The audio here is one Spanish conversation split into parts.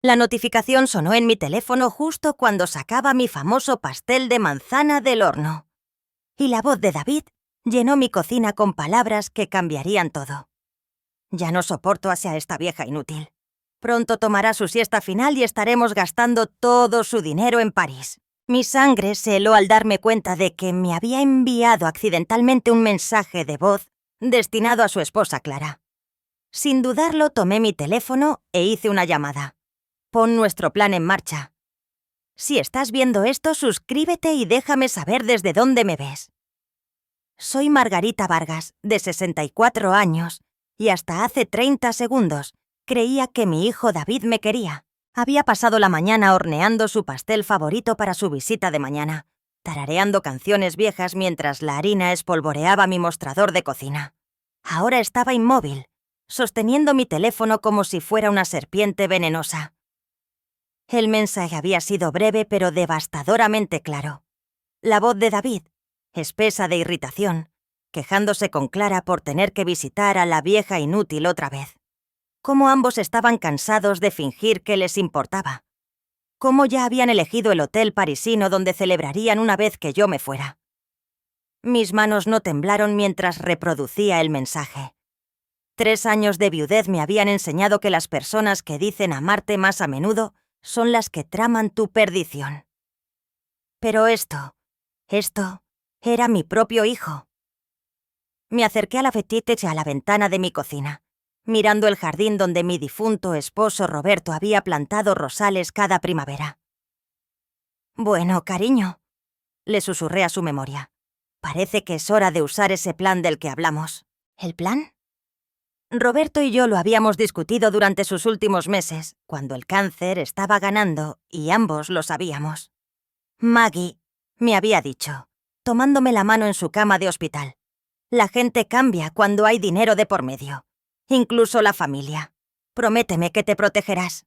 La notificación sonó en mi teléfono justo cuando sacaba mi famoso pastel de manzana del horno. Y la voz de David llenó mi cocina con palabras que cambiarían todo. Ya no soporto hacia esta vieja inútil. Pronto tomará su siesta final y estaremos gastando todo su dinero en París. Mi sangre se heló al darme cuenta de que me había enviado accidentalmente un mensaje de voz destinado a su esposa Clara. Sin dudarlo, tomé mi teléfono e hice una llamada. Pon nuestro plan en marcha. Si estás viendo esto, suscríbete y déjame saber desde dónde me ves. Soy Margarita Vargas, de 64 años, y hasta hace 30 segundos creía que mi hijo David me quería. Había pasado la mañana horneando su pastel favorito para su visita de mañana, tarareando canciones viejas mientras la harina espolvoreaba mi mostrador de cocina. Ahora estaba inmóvil, sosteniendo mi teléfono como si fuera una serpiente venenosa. El mensaje había sido breve pero devastadoramente claro. La voz de David, espesa de irritación, quejándose con Clara por tener que visitar a la vieja inútil otra vez. Cómo ambos estaban cansados de fingir que les importaba. Cómo ya habían elegido el hotel parisino donde celebrarían una vez que yo me fuera. Mis manos no temblaron mientras reproducía el mensaje. 3 años de viudez me habían enseñado que las personas que dicen amarte más a menudo son las que traman tu perdición. Pero esto era mi propio hijo. Me acerqué a la fetite y a la ventana de mi cocina, mirando el jardín donde mi difunto esposo Roberto había plantado rosales cada primavera. «Bueno, cariño», le susurré a su memoria, «parece que es hora de usar ese plan del que hablamos». ¿El plan? Roberto y yo lo habíamos discutido durante sus últimos meses, cuando el cáncer estaba ganando y ambos lo sabíamos. Maggie me había dicho, tomándome la mano en su cama de hospital. La gente cambia cuando hay dinero de por medio. Incluso la familia. Prométeme que te protegerás.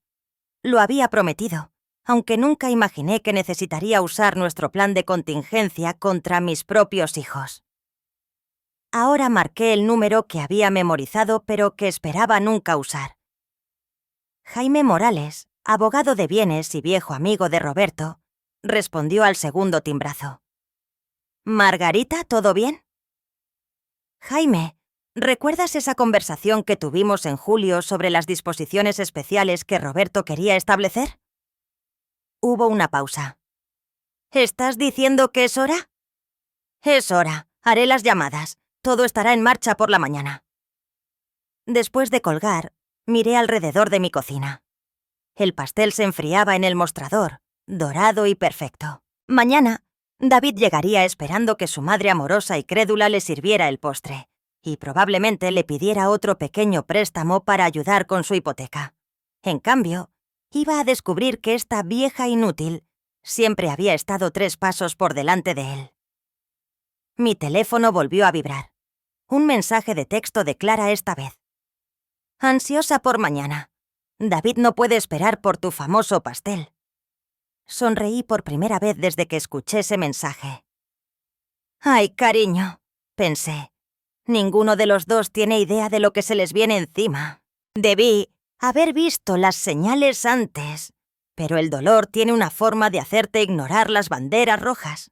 Lo había prometido, aunque nunca imaginé que necesitaría usar nuestro plan de contingencia contra mis propios hijos. Ahora marqué el número que había memorizado pero que esperaba nunca usar. Jaime Morales, abogado de bienes y viejo amigo de Roberto, respondió al segundo timbrazo. «Margarita, ¿todo bien?» «Jaime, ¿recuerdas esa conversación que tuvimos en julio sobre las disposiciones especiales que Roberto quería establecer?» Hubo una pausa. «¿Estás diciendo que es hora?» «Es hora. Haré las llamadas. Todo estará en marcha por la mañana». Después de colgar, miré alrededor de mi cocina. El pastel se enfriaba en el mostrador, dorado y perfecto. Mañana, David llegaría esperando que su madre amorosa y crédula le sirviera el postre, y probablemente le pidiera otro pequeño préstamo para ayudar con su hipoteca. En cambio, iba a descubrir que esta vieja inútil siempre había estado 3 pasos por delante de él. Mi teléfono volvió a vibrar. Un mensaje de texto de Clara esta vez. «Ansiosa por mañana. David no puede esperar por tu famoso pastel». Sonreí por primera vez desde que escuché ese mensaje. «Ay, cariño», pensé. Ninguno de los dos tiene idea de lo que se les viene encima. Debí haber visto las señales antes, pero el dolor tiene una forma de hacerte ignorar las banderas rojas.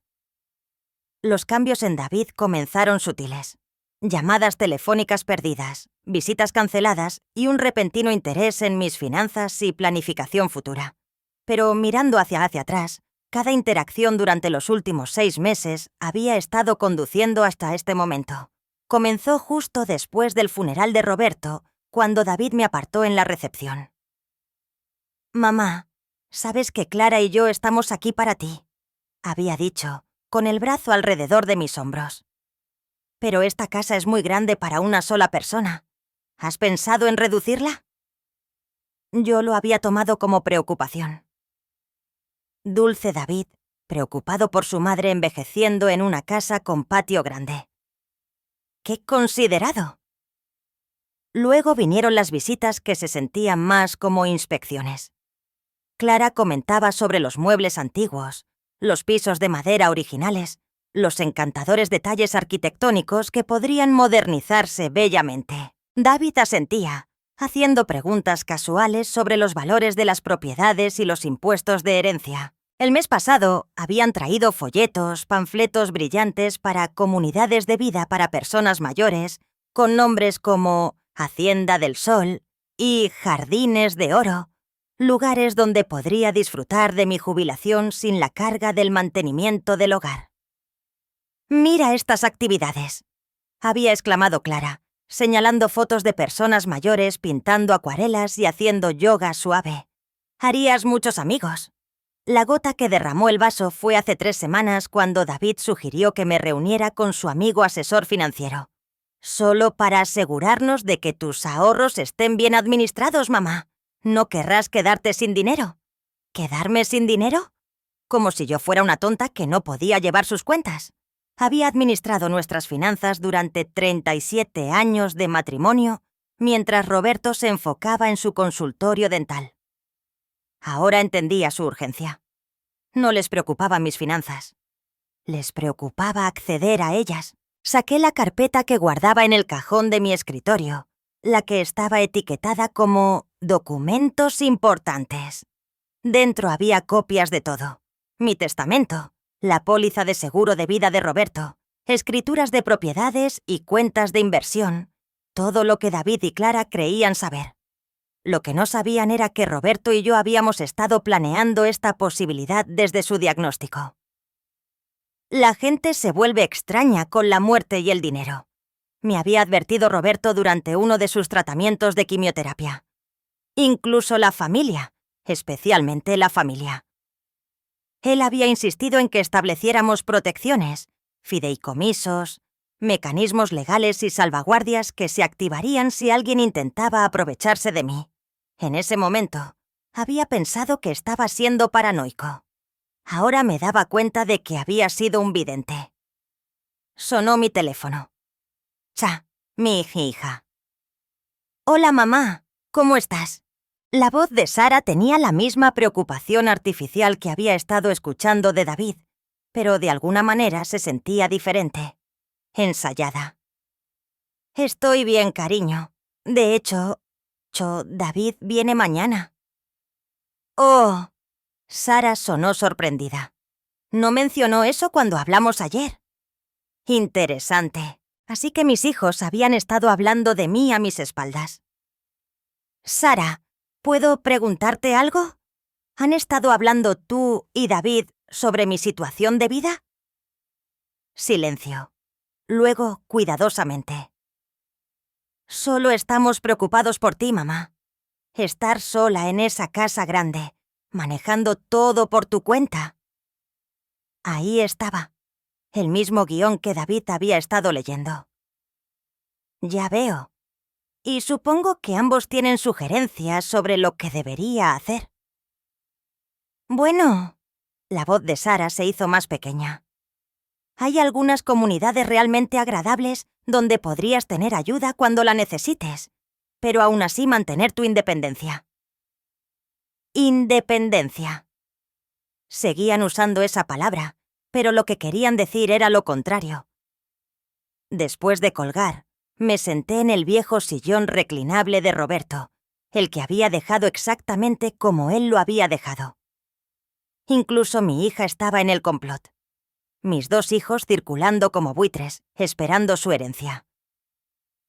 Los cambios en David comenzaron sutiles. Llamadas telefónicas perdidas, visitas canceladas y un repentino interés en mis finanzas y planificación futura. Pero mirando hacia atrás, cada interacción durante los últimos 6 meses había estado conduciendo hasta este momento. Comenzó justo después del funeral de Roberto, cuando David me apartó en la recepción. «Mamá, sabes que Clara y yo estamos aquí para ti», había dicho, con el brazo alrededor de mis hombros. «Pero esta casa es muy grande para una sola persona. ¿Has pensado en reducirla?» Yo lo había tomado como preocupación. Dulce David, preocupado por su madre envejeciendo en una casa con patio grande. ¡Qué considerado! Luego vinieron las visitas que se sentían más como inspecciones. Clara comentaba sobre los muebles antiguos, los pisos de madera originales, los encantadores detalles arquitectónicos que podrían modernizarse bellamente. David asentía, haciendo preguntas casuales sobre los valores de las propiedades y los impuestos de herencia. El mes pasado habían traído folletos, panfletos brillantes para comunidades de vida para personas mayores, con nombres como Hacienda del Sol y Jardines de Oro, lugares donde podría disfrutar de mi jubilación sin la carga del mantenimiento del hogar. «Mira estas actividades», había exclamado Clara, señalando fotos de personas mayores pintando acuarelas y haciendo yoga suave. «Harías muchos amigos». La gota que derramó el vaso fue hace 3 semanas cuando David sugirió que me reuniera con su amigo asesor financiero. «Solo para asegurarnos de que tus ahorros estén bien administrados, mamá. ¿No querrás quedarte sin dinero?» ¿Quedarme sin dinero? Como si yo fuera una tonta que no podía llevar sus cuentas. Había administrado nuestras finanzas durante 37 años de matrimonio, mientras Roberto se enfocaba en su consultorio dental. Ahora entendía su urgencia. No les preocupaban mis finanzas. Les preocupaba acceder a ellas. Saqué la carpeta que guardaba en el cajón de mi escritorio, la que estaba etiquetada como «Documentos importantes». Dentro había copias de todo. Mi testamento, la póliza de seguro de vida de Roberto, escrituras de propiedades y cuentas de inversión, todo lo que David y Clara creían saber. Lo que no sabían era que Roberto y yo habíamos estado planeando esta posibilidad desde su diagnóstico. La gente se vuelve extraña con la muerte y el dinero. Me había advertido Roberto durante uno de sus tratamientos de quimioterapia. Incluso la familia, especialmente la familia. Él había insistido en que estableciéramos protecciones, fideicomisos, mecanismos legales y salvaguardias que se activarían si alguien intentaba aprovecharse de mí. En ese momento, había pensado que estaba siendo paranoico. Ahora me daba cuenta de que había sido un vidente. Sonó mi teléfono. Mi hija. «Hola, mamá. ¿Cómo estás?» La voz de Sara tenía la misma preocupación artificial que había estado escuchando de David, pero de alguna manera se sentía diferente, ensayada. «Estoy bien, cariño. De hecho, David viene mañana». «Oh». Sara sonó sorprendida. «No mencionó eso cuando hablamos ayer». Interesante. Así que mis hijos habían estado hablando de mí a mis espaldas. «Sara, ¿puedo preguntarte algo? ¿Han estado hablando tú y David sobre mi situación de vida?» Silencio. Luego, cuidadosamente. «Solo estamos preocupados por ti, mamá. Estar sola en esa casa grande, manejando todo por tu cuenta». Ahí estaba, el mismo guión que David había estado leyendo. «Ya veo. Y supongo que ambos tienen sugerencias sobre lo que debería hacer». «Bueno», la voz de Sara se hizo más pequeña. «Hay algunas comunidades realmente agradables donde podrías tener ayuda cuando la necesites, pero aún así mantener tu independencia». Independencia. Seguían usando esa palabra, pero lo que querían decir era lo contrario. Después de colgar, me senté en el viejo sillón reclinable de Roberto, el que había dejado exactamente como él lo había dejado. Incluso mi hija estaba en el complot. Mis 2 hijos circulando como buitres, esperando su herencia.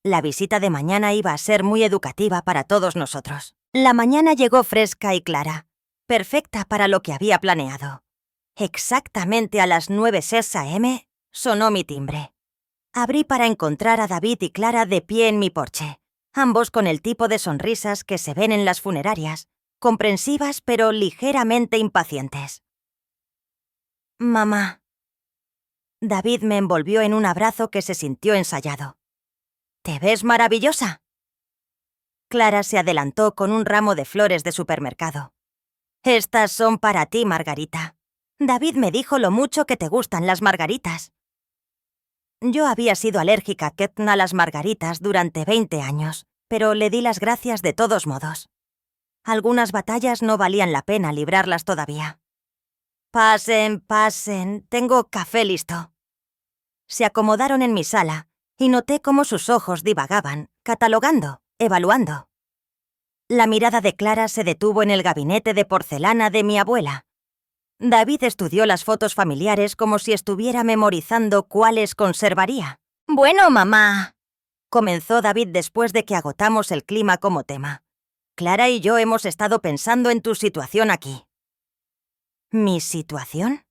La visita de mañana iba a ser muy educativa para todos nosotros. La mañana llegó fresca y clara, perfecta para lo que había planeado. Exactamente a las 9:06 a.m. sonó mi timbre. Abrí para encontrar a David y Clara de pie en mi porche, ambos con el tipo de sonrisas que se ven en las funerarias, comprensivas pero ligeramente impacientes. «Mamá». David me envolvió en un abrazo que se sintió ensayado. «¿Te ves maravillosa?» Clara se adelantó con un ramo de flores de supermercado. «Estas son para ti, Margarita. David me dijo lo mucho que te gustan las margaritas». Yo había sido alérgica a las margaritas durante 20 años, pero le di las gracias de todos modos. Algunas batallas no valían la pena librarlas todavía. «Pasen, pasen, tengo café listo». Se acomodaron en mi sala y noté cómo sus ojos divagaban, catalogando, evaluando. La mirada de Clara se detuvo en el gabinete de porcelana de mi abuela. David estudió las fotos familiares como si estuviera memorizando cuáles conservaría. «Bueno, mamá», comenzó David después de que agotamos el clima como tema. «Clara y yo hemos estado pensando en tu situación aquí». ¿Mi situación?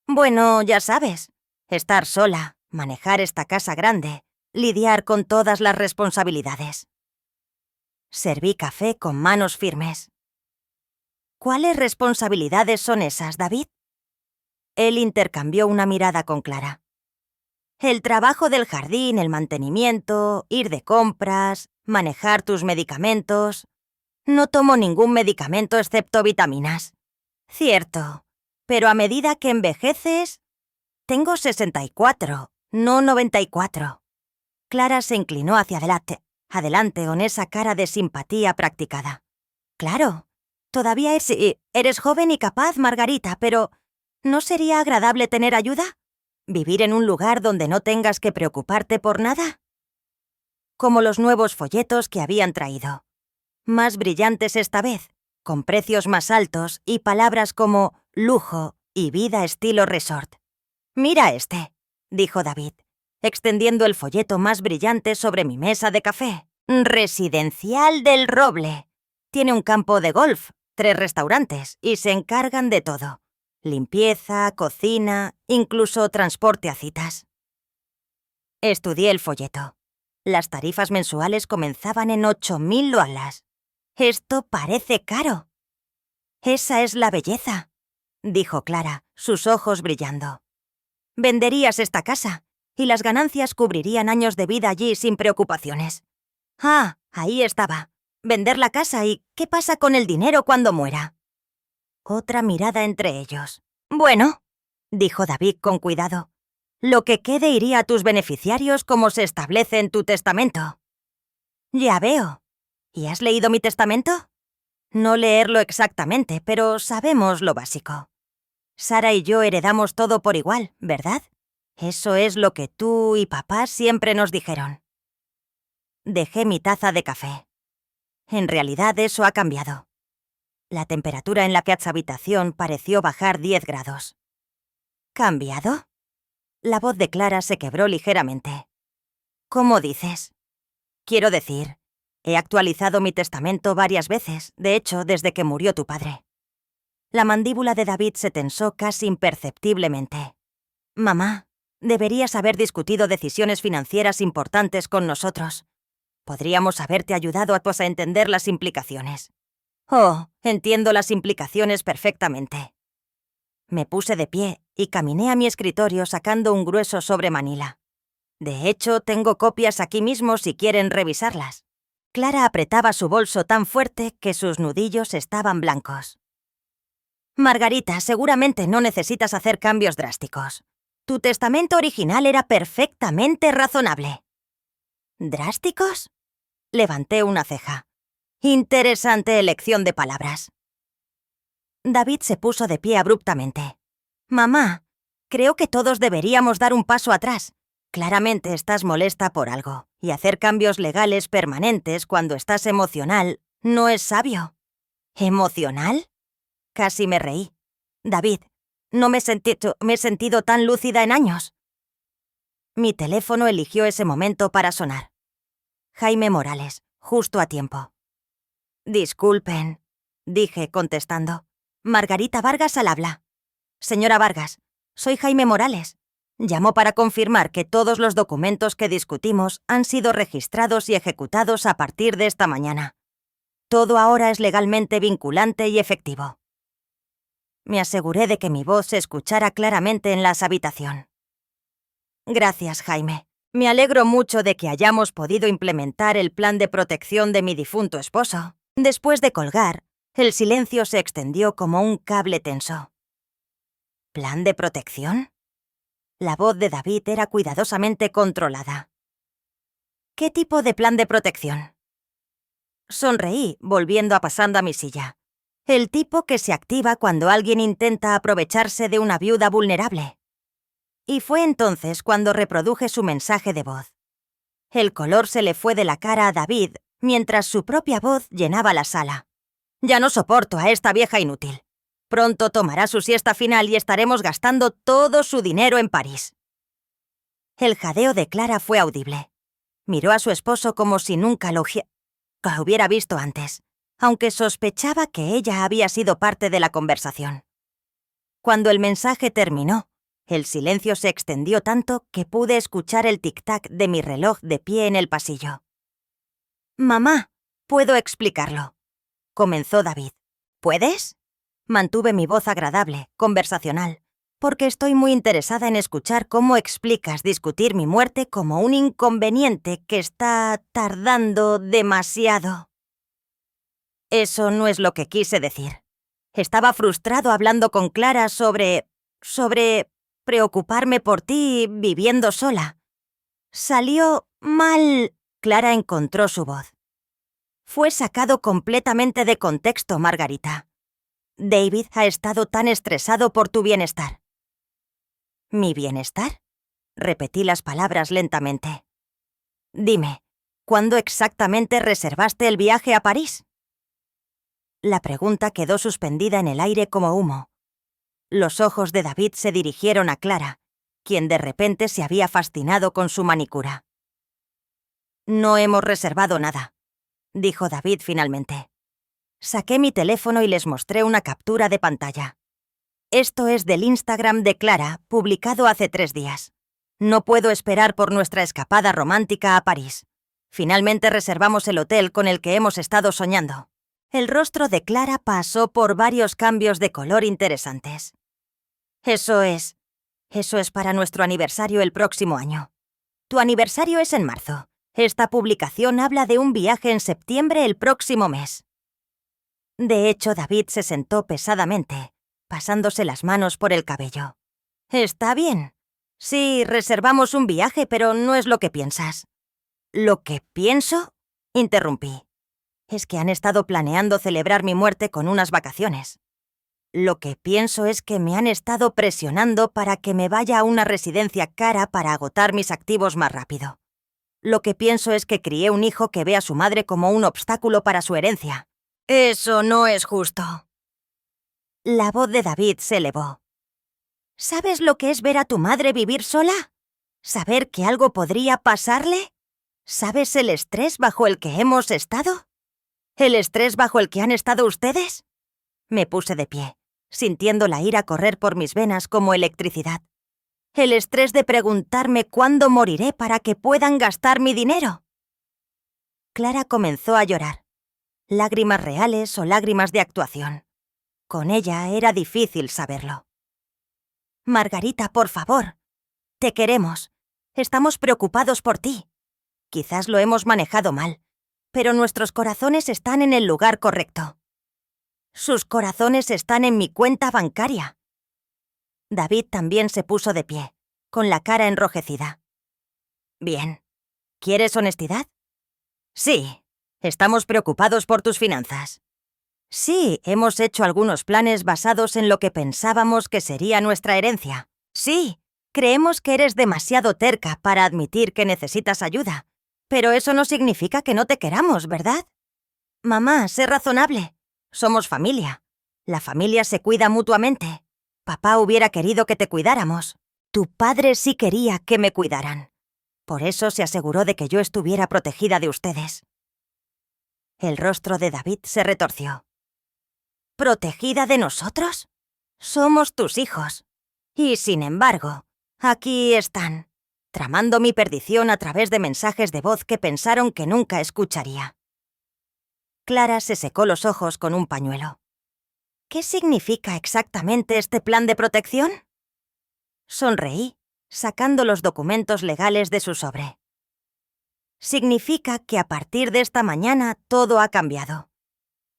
Bueno, ya sabes, estar sola, manejar esta casa grande, lidiar con todas las responsabilidades. Serví café con manos firmes. ¿Cuáles responsabilidades son esas, David? Él intercambió una mirada con Clara. El trabajo del jardín, el mantenimiento, ir de compras, manejar tus medicamentos. No tomo ningún medicamento excepto vitaminas. Cierto, pero a medida que envejeces... Tengo 64, no 94. Clara se inclinó hacia adelante con esa cara de simpatía practicada. Claro, todavía eres joven y capaz, Margarita, pero ¿no sería agradable tener ayuda? ¿Vivir en un lugar donde no tengas que preocuparte por nada? Como los nuevos folletos que habían traído. Más brillantes esta vez, con precios más altos y palabras como lujo y vida estilo resort. «Mira este», dijo David, extendiendo el folleto más brillante sobre mi mesa de café. «Residencial del Roble. Tiene un campo de golf, 3 restaurantes y se encargan de todo. Limpieza, cocina, incluso transporte a citas». Estudié el folleto. Las tarifas mensuales comenzaban en 8.000 loalas. «Esto parece caro». «Esa es la belleza», dijo Clara, sus ojos brillando. «Venderías esta casa, y las ganancias cubrirían años de vida allí sin preocupaciones». «Ah, ahí estaba. Vender la casa y ¿qué pasa con el dinero cuando muera?» Otra mirada entre ellos. «Bueno», dijo David con cuidado, «lo que quede iría a tus beneficiarios como se establece en tu testamento». «Ya veo. ¿Y has leído mi testamento?» «No leerlo exactamente, pero sabemos lo básico. Sara y yo heredamos todo por igual, ¿verdad? Eso es lo que tú y papá siempre nos dijeron». Dejé mi taza de café. En realidad eso ha cambiado. La temperatura en la habitación pareció bajar 10 grados. ¿Cambiado? La voz de Clara se quebró ligeramente. ¿Cómo dices? Quiero decir, he actualizado mi testamento varias veces, de hecho, desde que murió tu padre. La mandíbula de David se tensó casi imperceptiblemente. «Mamá, deberías haber discutido decisiones financieras importantes con nosotros. Podríamos haberte ayudado a entender las implicaciones». «Oh, entiendo las implicaciones perfectamente». Me puse de pie y caminé a mi escritorio sacando un grueso sobre manila. De hecho, tengo copias aquí mismo si quieren revisarlas. Clara apretaba su bolso tan fuerte que sus nudillos estaban blancos. «Margarita, seguramente no necesitas hacer cambios drásticos. Tu testamento original era perfectamente razonable». «¿Drásticos?». Levanté una ceja. Interesante elección de palabras. David se puso de pie abruptamente. «Mamá, creo que todos deberíamos dar un paso atrás. Claramente estás molesta por algo, y hacer cambios legales permanentes cuando estás emocional no es sabio». «¿Emocional?». Casi me reí. «David, no me he sentido tan lúcida en años». Mi teléfono eligió ese momento para sonar. Jaime Morales, justo a tiempo. «Disculpen», dije contestando. «Margarita Vargas al habla». «Señora Vargas, soy Jaime Morales. Llamo para confirmar que todos los documentos que discutimos han sido registrados y ejecutados a partir de esta mañana. Todo ahora es legalmente vinculante y efectivo». Me aseguré de que mi voz se escuchara claramente en la habitación. «Gracias, Jaime. Me alegro mucho de que hayamos podido implementar el plan de protección de mi difunto esposo». Después de colgar, el silencio se extendió como un cable tenso. ¿Plan de protección? La voz de David era cuidadosamente controlada. ¿Qué tipo de plan de protección? Sonreí, volviendo a pasando a mi silla. El tipo que se activa cuando alguien intenta aprovecharse de una viuda vulnerable. Y fue entonces cuando reproduje su mensaje de voz. El color se le fue de la cara a David mientras su propia voz llenaba la sala. «Ya no soporto a esta vieja inútil. Pronto tomará su siesta final y estaremos gastando todo su dinero en París». El jadeo de Clara fue audible. Miró a su esposo como si nunca lo hubiera visto antes, aunque sospechaba que ella había sido parte de la conversación. Cuando el mensaje terminó, el silencio se extendió tanto que pude escuchar el tic-tac de mi reloj de pie en el pasillo. «Mamá, puedo explicarlo», comenzó David. «¿Puedes?». Mantuve mi voz agradable, conversacional, porque estoy muy interesada en escuchar cómo explicas discutir mi muerte como un inconveniente que está tardando demasiado. Eso no es lo que quise decir. Estaba frustrado hablando con Clara sobre preocuparme por ti viviendo sola. Salió mal. Clara encontró su voz. Fue sacado completamente de contexto, Margarita. David ha estado tan estresado por tu bienestar. ¿Mi bienestar? Repetí las palabras lentamente. Dime, ¿cuándo exactamente reservaste el viaje a París? La pregunta quedó suspendida en el aire como humo. Los ojos de David se dirigieron a Clara, quien de repente se había fascinado con su manicura. «No hemos reservado nada», dijo David finalmente. Saqué mi teléfono y les mostré una captura de pantalla. «Esto es del Instagram de Clara, publicado hace 3 días. No puedo esperar por nuestra escapada romántica a París. Finalmente reservamos el hotel con el que hemos estado soñando». El rostro de Clara pasó por varios cambios de color interesantes. Eso es para nuestro aniversario el próximo año. Tu aniversario es en marzo. Esta publicación habla de un viaje en septiembre el próximo mes. De hecho, David se sentó pesadamente, pasándose las manos por el cabello. Está bien. Sí, reservamos un viaje, pero no es lo que piensas. ¿Lo que pienso? Interrumpí. Es que han estado planeando celebrar mi muerte con unas vacaciones. Lo que pienso es que me han estado presionando para que me vaya a una residencia cara para agotar mis activos más rápido. Lo que pienso es que crié un hijo que ve a su madre como un obstáculo para su herencia. Eso no es justo. La voz de David se elevó. ¿Sabes lo que es ver a tu madre vivir sola? ¿Saber que algo podría pasarle? ¿Sabes el estrés bajo el que hemos estado? ¿El estrés bajo el que han estado ustedes? Me puse de pie, sintiendo la ira correr por mis venas como electricidad. El estrés de preguntarme cuándo moriré para que puedan gastar mi dinero. Clara comenzó a llorar. Lágrimas reales o lágrimas de actuación. Con ella era difícil saberlo. Margarita, por favor. Te queremos. Estamos preocupados por ti. Quizás lo hemos manejado mal, pero nuestros corazones están en el lugar correcto. Sus corazones están en mi cuenta bancaria. David también se puso de pie, con la cara enrojecida. Bien. ¿Quieres honestidad? Sí. Estamos preocupados por tus finanzas. Sí, hemos hecho algunos planes basados en lo que pensábamos que sería nuestra herencia. Sí, creemos que eres demasiado terca para admitir que necesitas ayuda. Pero eso no significa que no te queramos, ¿verdad? Mamá, sé razonable. Somos familia. La familia se cuida mutuamente. Papá hubiera querido que te cuidáramos. Tu padre sí quería que me cuidaran. Por eso se aseguró de que yo estuviera protegida de ustedes. El rostro de David se retorció. ¿Protegida de nosotros? Somos tus hijos. Y sin embargo, aquí están, tramando mi perdición a través de mensajes de voz que pensaron que nunca escucharía. Clara se secó los ojos con un pañuelo. ¿Qué significa exactamente este plan de protección? Sonreí, sacando los documentos legales de su sobre. Significa que a partir de esta mañana todo ha cambiado.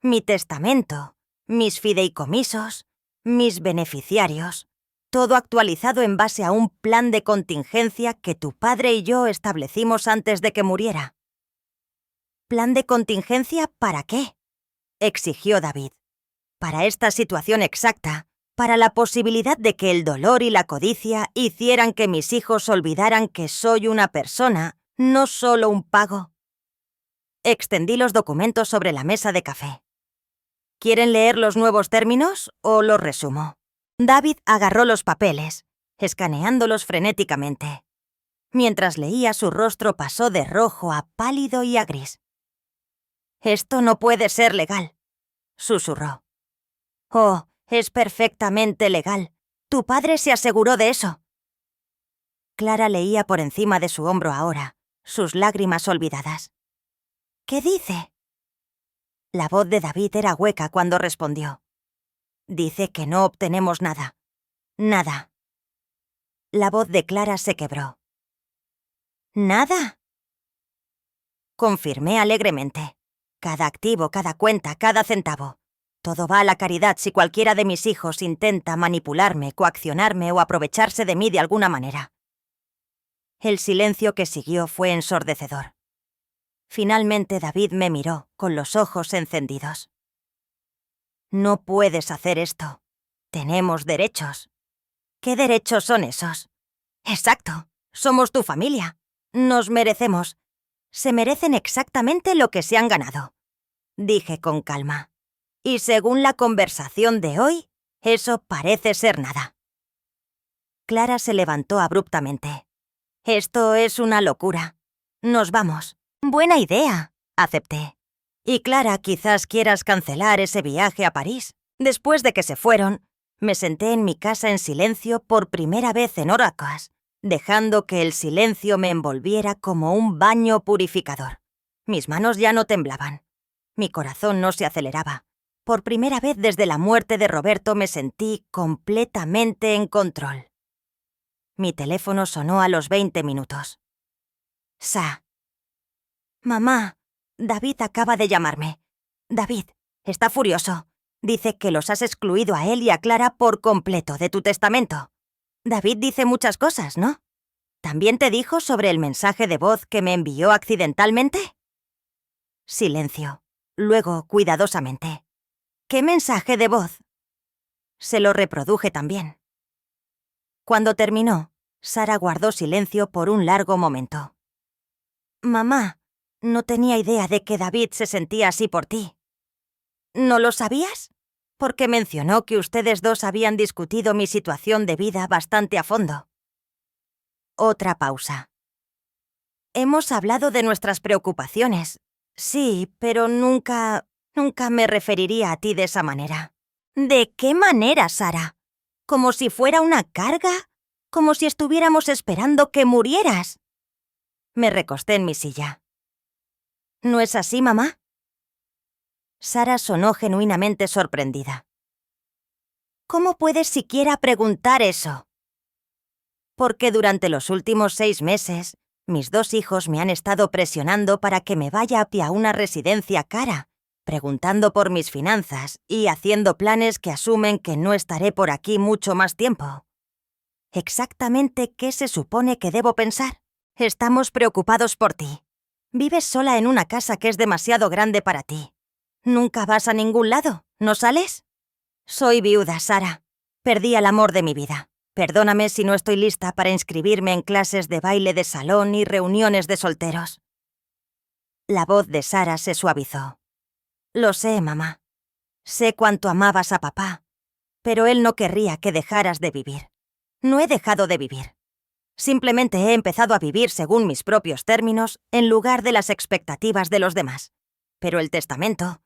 Mi testamento, mis fideicomisos, mis beneficiarios, todo actualizado en base a un plan de contingencia que tu padre y yo establecimos antes de que muriera. ¿Plan de contingencia para qué?, exigió David. Para esta situación exacta, para la posibilidad de que el dolor y la codicia hicieran que mis hijos olvidaran que soy una persona, no solo un pago. Extendí los documentos sobre la mesa de café. ¿Quieren leer los nuevos términos o los resumo? David agarró los papeles, escaneándolos frenéticamente. Mientras leía, su rostro pasó de rojo a pálido y a gris. «Esto no puede ser legal», susurró. «Oh, es perfectamente legal. Tu padre se aseguró de eso». Clara leía por encima de su hombro ahora, sus lágrimas olvidadas. «¿Qué dice?» La voz de David era hueca cuando respondió. «Dice que no obtenemos nada. Nada». La voz de Clara se quebró. «¿Nada?», confirmé alegremente. «Cada activo, cada cuenta, cada centavo. Todo va a la caridad si cualquiera de mis hijos intenta manipularme, coaccionarme o aprovecharse de mí de alguna manera». El silencio que siguió fue ensordecedor. Finalmente David me miró, con los ojos encendidos. «No puedes hacer esto. Tenemos derechos». «¿Qué derechos son esos?» «Exacto. Somos tu familia. Nos merecemos. Se merecen exactamente lo que se han ganado», dije con calma. «Y según la conversación de hoy, eso parece ser nada». Clara se levantó abruptamente. «Esto es una locura. Nos vamos». «Buena idea», acepté. «Y Clara, quizás quieras cancelar ese viaje a París». Después de que se fueron, me senté en mi casa en silencio por primera vez en horas, dejando que el silencio me envolviera como un baño purificador. Mis manos ya no temblaban. Mi corazón no se aceleraba. Por primera vez desde la muerte de Roberto me sentí completamente en control. Mi teléfono sonó a los 20 minutos. «Mamá, David acaba de llamarme. David, está furioso. Dice que los has excluido a él y a Clara por completo de tu testamento. David dice muchas cosas, ¿no? ¿También te dijo sobre el mensaje de voz que me envió accidentalmente?» Silencio. Luego, cuidadosamente. «¿Qué mensaje de voz?» Se lo reproduje también. Cuando terminó, Sara guardó silencio por un largo momento. «Mamá, no tenía idea de que David se sentía así por ti». «¿No lo sabías?» Porque mencionó que ustedes dos habían discutido mi situación de vida bastante a fondo. Otra pausa. «Hemos hablado de nuestras preocupaciones. Sí, pero nunca me referiría a ti de esa manera». «¿De qué manera, Sara? ¿Como si fuera una carga? ¿Como si estuviéramos esperando que murieras?» Me recosté en mi silla. «¿No es así, mamá?» Sara sonó genuinamente sorprendida. «¿Cómo puedes siquiera preguntar eso?» «Porque durante los últimos 6 meses, mis 2 hijos me han estado presionando para que me vaya hacia una residencia cara, preguntando por mis finanzas y haciendo planes que asumen que no estaré por aquí mucho más tiempo». «¿Exactamente qué se supone que debo pensar?» «Estamos preocupados por ti. Vives sola en una casa que es demasiado grande para ti. ¿Nunca vas a ningún lado? ¿No sales?» «Soy viuda, Sara. Perdí al amor de mi vida. Perdóname si no estoy lista para inscribirme en clases de baile de salón y reuniones de solteros». La voz de Sara se suavizó. «Lo sé, mamá. Sé cuánto amabas a papá, pero él no querría que dejaras de vivir. No he dejado de vivir. Simplemente he empezado a vivir según mis propios términos en lugar de las expectativas de los demás. Pero el testamento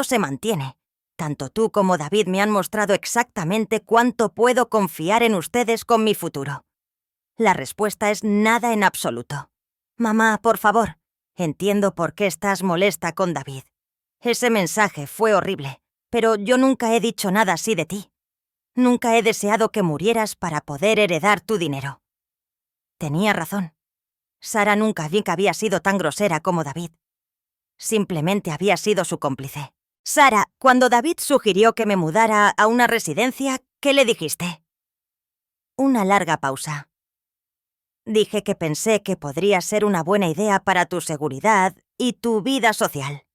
se mantiene. Tanto tú como David me han mostrado exactamente cuánto puedo confiar en ustedes con mi futuro. La respuesta es nada en absoluto. Mamá, por favor, entiendo por qué estás molesta con David. Ese mensaje fue horrible, pero yo nunca he dicho nada así de ti. Nunca he deseado que murieras para poder heredar tu dinero». Tenía razón. Sara nunca había sido tan grosera como David. Simplemente había sido su cómplice. «Sara, cuando David sugirió que me mudara a una residencia, ¿qué le dijiste?» Una larga pausa. «Dije que pensé que podría ser una buena idea para tu seguridad y tu vida social.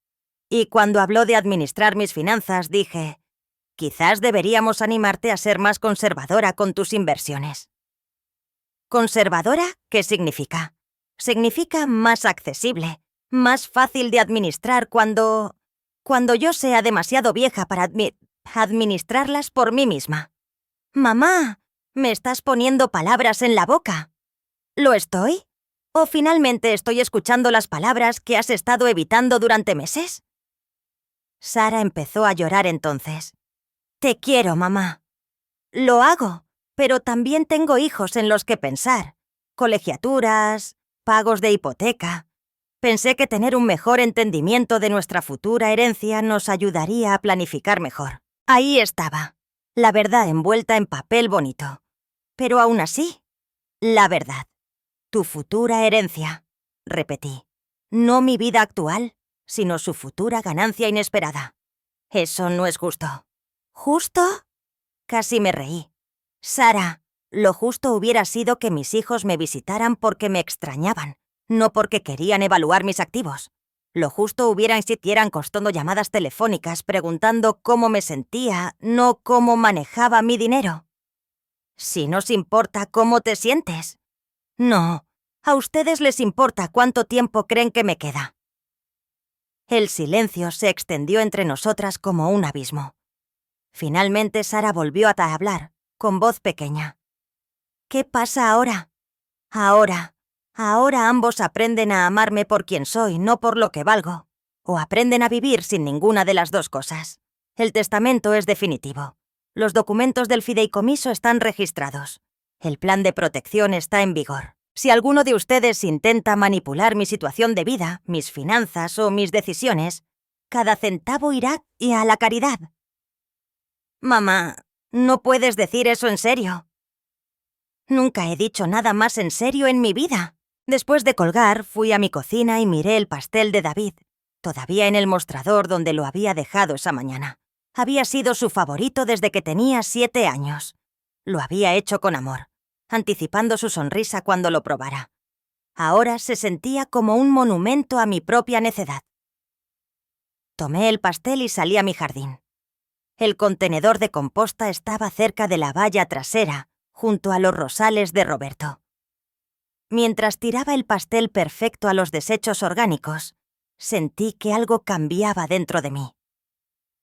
Y cuando habló de administrar mis finanzas, dije, quizás deberíamos animarte a ser más conservadora con tus inversiones». ¿Conservadora? ¿Qué significa? Significa más accesible, Más fácil de administrar cuando yo sea demasiado vieja para administrarlas por mí misma. Mamá, me estás poniendo palabras en la boca. ¿Lo estoy? ¿O finalmente estoy escuchando las palabras que has estado evitando durante meses? Sara empezó a llorar entonces. Te quiero, mamá. Lo hago, pero también tengo hijos en los que pensar. Colegiaturas, pagos de hipoteca. Pensé que tener un mejor entendimiento de nuestra futura herencia nos ayudaría a planificar mejor. Ahí estaba, la verdad envuelta en papel bonito. Pero aún así, la verdad. Tu futura herencia, repetí. No mi vida actual, sino su futura ganancia inesperada. Eso no es justo. ¿Justo? Casi me reí. Sara, lo justo hubiera sido que mis hijos me visitaran porque me extrañaban, no porque querían evaluar mis activos. Lo justo hubiera insistieran costando llamadas telefónicas preguntando cómo me sentía, no cómo manejaba mi dinero. Si nos importa cómo te sientes. No, a ustedes les importa cuánto tiempo creen que me queda. El silencio se extendió entre nosotras como un abismo. Finalmente Sara volvió a hablar, con voz pequeña. ¿Qué pasa ahora? Ahora ambos aprenden a amarme por quien soy, no por lo que valgo. O aprenden a vivir sin ninguna de las dos cosas. El testamento es definitivo. Los documentos del fideicomiso están registrados. El plan de protección está en vigor. Si alguno de ustedes intenta manipular mi situación de vida, mis finanzas o mis decisiones, cada centavo irá a la caridad. Mamá, no puedes decir eso en serio. Nunca he dicho nada más en serio en mi vida. Después de colgar, fui a mi cocina y miré el pastel de David, todavía en el mostrador donde lo había dejado esa mañana. Había sido su favorito desde que tenía 7 años. Lo había hecho con amor, anticipando su sonrisa cuando lo probara. Ahora se sentía como un monumento a mi propia necedad. Tomé el pastel y salí a mi jardín. El contenedor de composta estaba cerca de la valla trasera, junto a los rosales de Roberto. Mientras tiraba el pastel perfecto a los desechos orgánicos, sentí que algo cambiaba dentro de mí.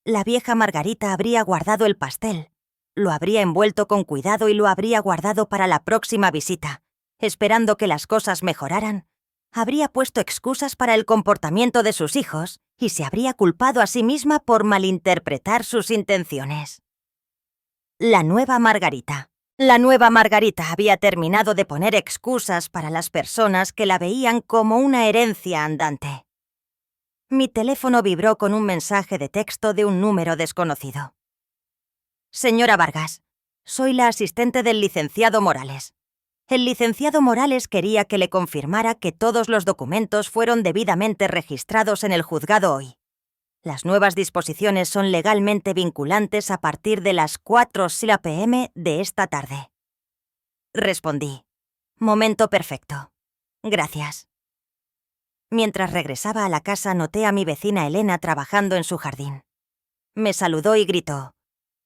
La vieja Margarita habría guardado el pastel, lo habría envuelto con cuidado y lo habría guardado para la próxima visita, esperando que las cosas mejoraran. Habría puesto excusas para el comportamiento de sus hijos y se habría culpado a sí misma por malinterpretar sus intenciones. La nueva Margarita había terminado de poner excusas para las personas que la veían como una herencia andante. Mi teléfono vibró con un mensaje de texto de un número desconocido. Señora Vargas, soy la asistente del licenciado Morales. El licenciado Morales quería que le confirmara que todos los documentos fueron debidamente registrados en el juzgado hoy. Las nuevas disposiciones son legalmente vinculantes a partir de las 4 p.m. de esta tarde. Respondí. Momento perfecto. Gracias. Mientras regresaba a la casa noté a mi vecina Elena trabajando en su jardín. Me saludó y gritó.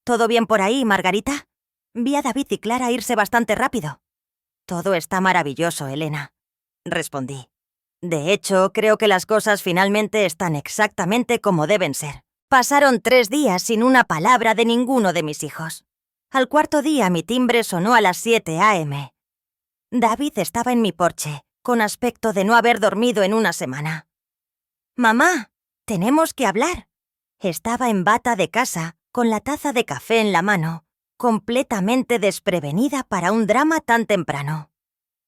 ¿Todo bien por ahí, Margarita? Vi a David y Clara irse bastante rápido. Todo está maravilloso, Elena, respondí. De hecho, creo que las cosas finalmente están exactamente como deben ser. Pasaron 3 días sin una palabra de ninguno de mis hijos. Al 4.º día mi timbre sonó a las 7 a.m. David estaba en mi porche, con aspecto de no haber dormido en una semana. «Mamá, tenemos que hablar». Estaba en bata de casa, con la taza de café en la mano, completamente desprevenida para un drama tan temprano.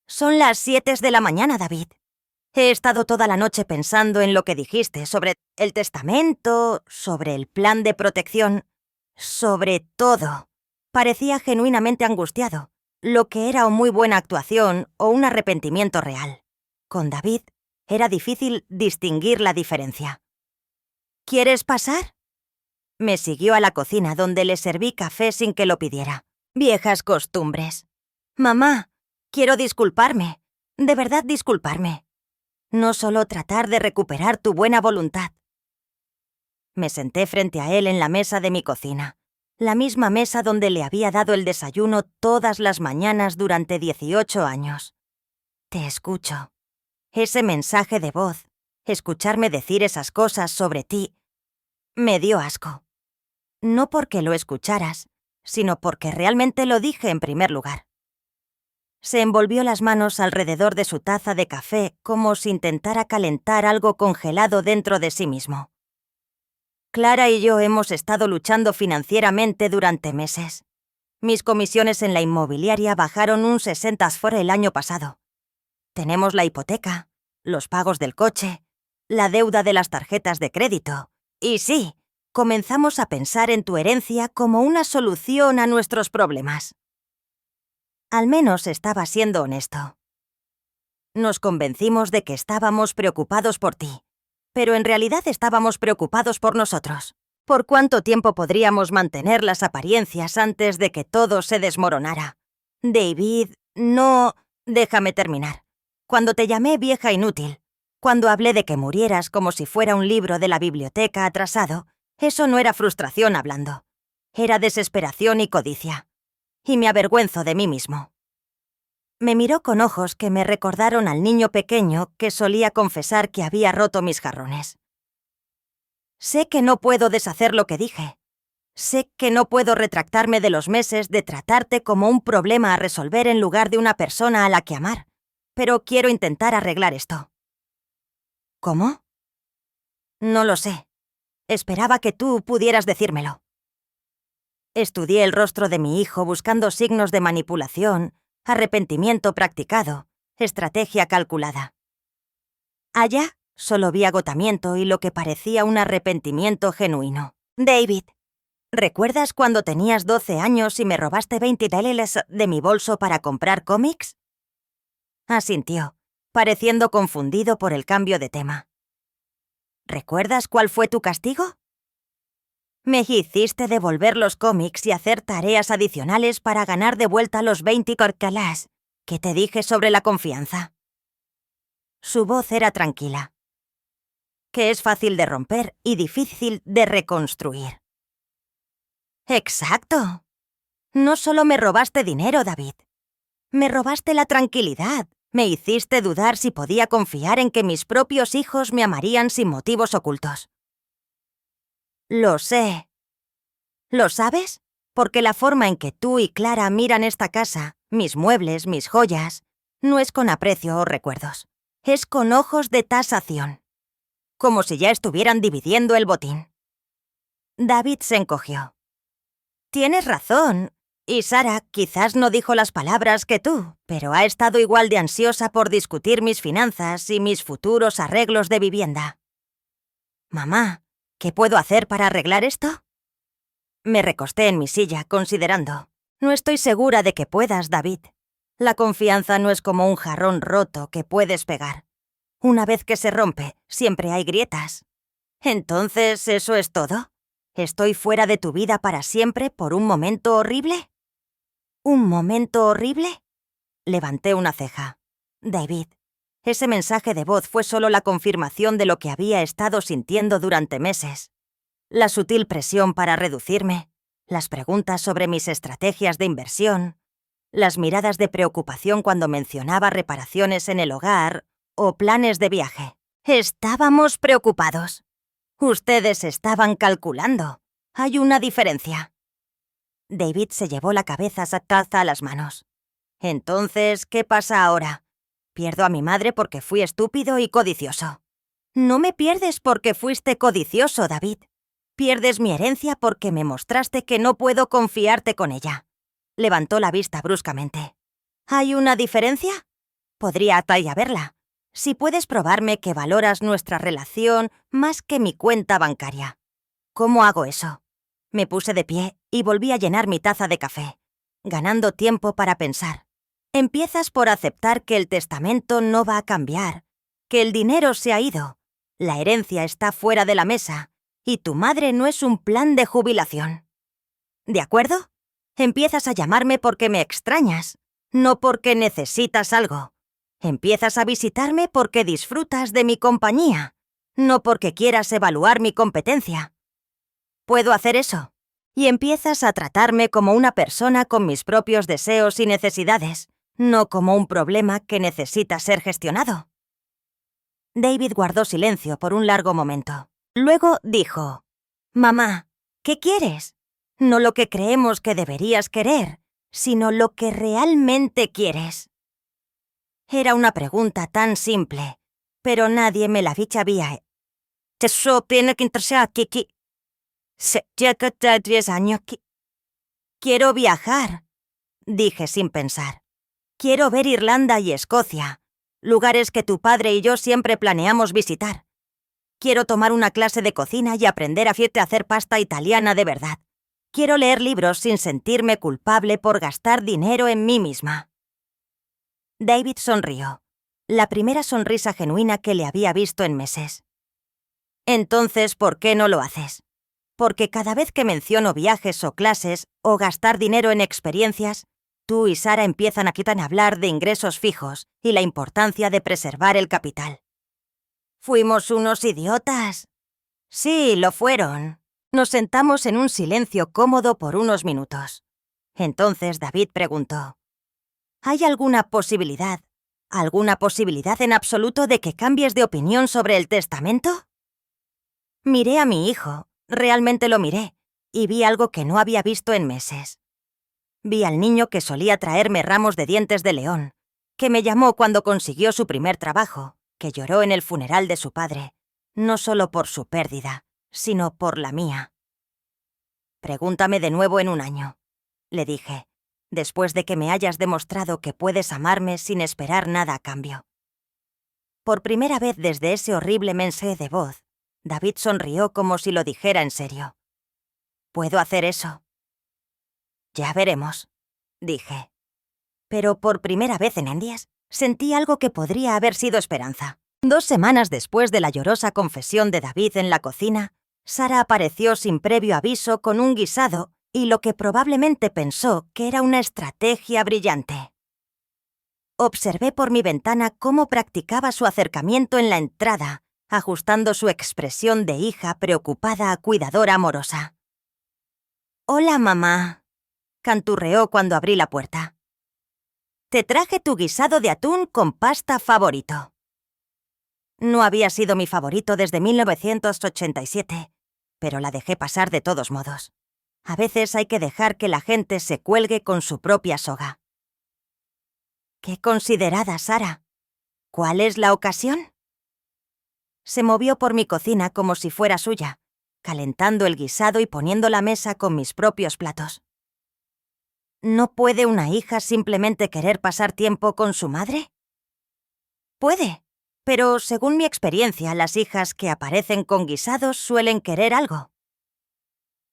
Son las 7 de la mañana, David. He estado toda la noche pensando en lo que dijiste sobre el testamento, sobre el plan de protección, sobre todo. Parecía genuinamente angustiado, lo que era o muy buena actuación o un arrepentimiento real. Con David era difícil distinguir la diferencia. ¿Quieres pasar? Me siguió a la cocina donde le serví café sin que lo pidiera. Viejas costumbres. Mamá, quiero disculparme. De verdad disculparme. No solo tratar de recuperar tu buena voluntad. Me senté frente a él en la mesa de mi cocina, la misma mesa donde le había dado el desayuno todas las mañanas durante 18 años. Te escucho. Ese mensaje de voz, Escucharme decir esas cosas sobre ti me dio asco. No porque lo escucharas, sino porque realmente lo dije en primer lugar. Se envolvió las manos alrededor de su taza de café como si intentara calentar algo congelado dentro de sí mismo. Clara y yo hemos estado luchando financieramente durante meses. Mis comisiones en la inmobiliaria bajaron un 60% el año pasado. Tenemos la hipoteca, los pagos del coche, la deuda de las tarjetas de crédito. Y sí, comenzamos a pensar en tu herencia como una solución a nuestros problemas. Al menos estaba siendo honesto. Nos convencimos de que estábamos preocupados por ti, pero en realidad estábamos preocupados por nosotros. ¿Por cuánto tiempo podríamos mantener las apariencias antes de que todo se desmoronara? David, no... Déjame terminar. Cuando te llamé vieja inútil, cuando hablé de que murieras como si fuera un libro de la biblioteca atrasado, eso no era frustración hablando. Era desesperación y codicia. Y me avergüenzo de mí mismo. Me miró con ojos que me recordaron al niño pequeño que solía confesar que había roto mis jarrones. Sé que no puedo deshacer lo que dije. Sé que no puedo retractarme de los meses de tratarte como un problema a resolver en lugar de una persona a la que amar, pero quiero intentar arreglar esto. ¿Cómo? No lo sé. Esperaba que tú pudieras decírmelo. Estudié el rostro de mi hijo buscando signos de manipulación, arrepentimiento practicado, estrategia calculada. Allá solo vi agotamiento y lo que parecía un arrepentimiento genuino. David, ¿recuerdas cuando tenías 12 años y me robaste $20 de mi bolso para comprar cómics? Asintió, pareciendo confundido por el cambio de tema. ¿Recuerdas cuál fue tu castigo? Me hiciste devolver los cómics y hacer tareas adicionales para ganar de vuelta los 20 corcalás que te dije sobre la confianza. Su voz era tranquila. Que es fácil de romper y difícil de reconstruir. Exacto. No solo me robaste dinero, David. Me robaste la tranquilidad. Me hiciste dudar si podía confiar en que mis propios hijos me amarían sin motivos ocultos. Lo sé. ¿Lo sabes? Porque la forma en que tú y Clara miran esta casa, mis muebles, mis joyas, no es con aprecio o recuerdos. Es con ojos de tasación. Como si ya estuvieran dividiendo el botín. David se encogió. Tienes razón. Y Sara quizás no dijo las palabras que tú, pero ha estado igual de ansiosa por discutir mis finanzas y mis futuros arreglos de vivienda. Mamá, ¿qué puedo hacer para arreglar esto? Me recosté en mi silla, considerando. No estoy segura de que puedas, David. La confianza no es como un jarrón roto que puedes pegar. Una vez que se rompe, siempre hay grietas. Entonces, ¿eso es todo? ¿Estoy fuera de tu vida para siempre por un momento horrible? ¿Un momento horrible? Levanté una ceja. David, ese mensaje de voz fue solo la confirmación de lo que había estado sintiendo durante meses. La sutil presión para reducirme, las preguntas sobre mis estrategias de inversión, las miradas de preocupación cuando mencionaba reparaciones en el hogar o planes de viaje. Estábamos preocupados. Ustedes estaban calculando. Hay una diferencia. David se llevó la cabeza atada a las manos. Entonces, ¿qué pasa ahora? Pierdo a mi madre porque fui estúpido y codicioso. No me pierdes porque fuiste codicioso, David. Pierdes mi herencia porque me mostraste que no puedo confiarte con ella. Levantó la vista bruscamente. ¿Hay una diferencia? Podría atar a verla. Si puedes probarme que valoras nuestra relación más que mi cuenta bancaria. ¿Cómo hago eso? Me puse de pie y volví a llenar mi taza de café, ganando tiempo para pensar. Empiezas por aceptar que el testamento no va a cambiar, que el dinero se ha ido, la herencia está fuera de la mesa y tu madre no es un plan de jubilación. ¿De acuerdo? Empiezas a llamarme porque me extrañas, no porque necesitas algo. Empiezas a visitarme porque disfrutas de mi compañía, no porque quieras evaluar mi competencia. ¿Puedo hacer eso? Y empiezas a tratarme como una persona con mis propios deseos y necesidades, no como un problema que necesita ser gestionado. David guardó silencio por un largo momento. Luego dijo: «Mamá, ¿qué quieres? No lo que creemos que deberías querer, sino lo que realmente quieres». Era una pregunta tan simple, pero nadie me la sabía. Eso tiene que interesar, Kiki. Llega de 10 años aquí. «Quiero viajar», dije sin pensar. «Quiero ver Irlanda y Escocia, lugares que tu padre y yo siempre planeamos visitar. Quiero tomar una clase de cocina y aprender a hacer pasta italiana de verdad. Quiero leer libros sin sentirme culpable por gastar dinero en mí misma». David sonrió, la primera sonrisa genuina que le había visto en meses. «Entonces, ¿por qué no lo haces? Porque cada vez que menciono viajes o clases o gastar dinero en experiencias, tú y Sara empiezan a hablar de ingresos fijos y la importancia de preservar el capital». «¿Fuimos unos idiotas?» «Sí, lo fueron». Nos sentamos en un silencio cómodo por unos minutos. Entonces David preguntó: «¿Hay alguna posibilidad en absoluto de que cambies de opinión sobre el testamento?» Miré a mi hijo, realmente lo miré, y vi algo que no había visto en meses. Vi al niño que solía traerme ramos de dientes de león, que me llamó cuando consiguió su primer trabajo, que lloró en el funeral de su padre, no solo por su pérdida, sino por la mía. «Pregúntame de nuevo en un año», le dije, «después de que me hayas demostrado que puedes amarme sin esperar nada a cambio». Por primera vez desde ese horrible mensaje de voz, David sonrió como si lo dijera en serio. «¿Puedo hacer eso?» «Ya veremos», dije. Pero por primera vez en días sentí algo que podría haber sido esperanza. 2 semanas después de la llorosa confesión de David en la cocina, Sara apareció sin previo aviso con un guisado y lo que probablemente pensó que era una estrategia brillante. Observé por mi ventana cómo practicaba su acercamiento en la entrada, ajustando su expresión de hija preocupada a cuidadora amorosa. «Hola, mamá», canturreó cuando abrí la puerta. «Te traje tu guisado de atún con pasta favorito». No había sido mi favorito desde 1987, pero la dejé pasar de todos modos. A veces hay que dejar que la gente se cuelgue con su propia soga. «Qué considerada, Sara. ¿Cuál es la ocasión?» Se movió por mi cocina como si fuera suya, calentando el guisado y poniendo la mesa con mis propios platos. ¿No puede una hija simplemente querer pasar tiempo con su madre? Puede, pero según mi experiencia, las hijas que aparecen con guisados suelen querer algo.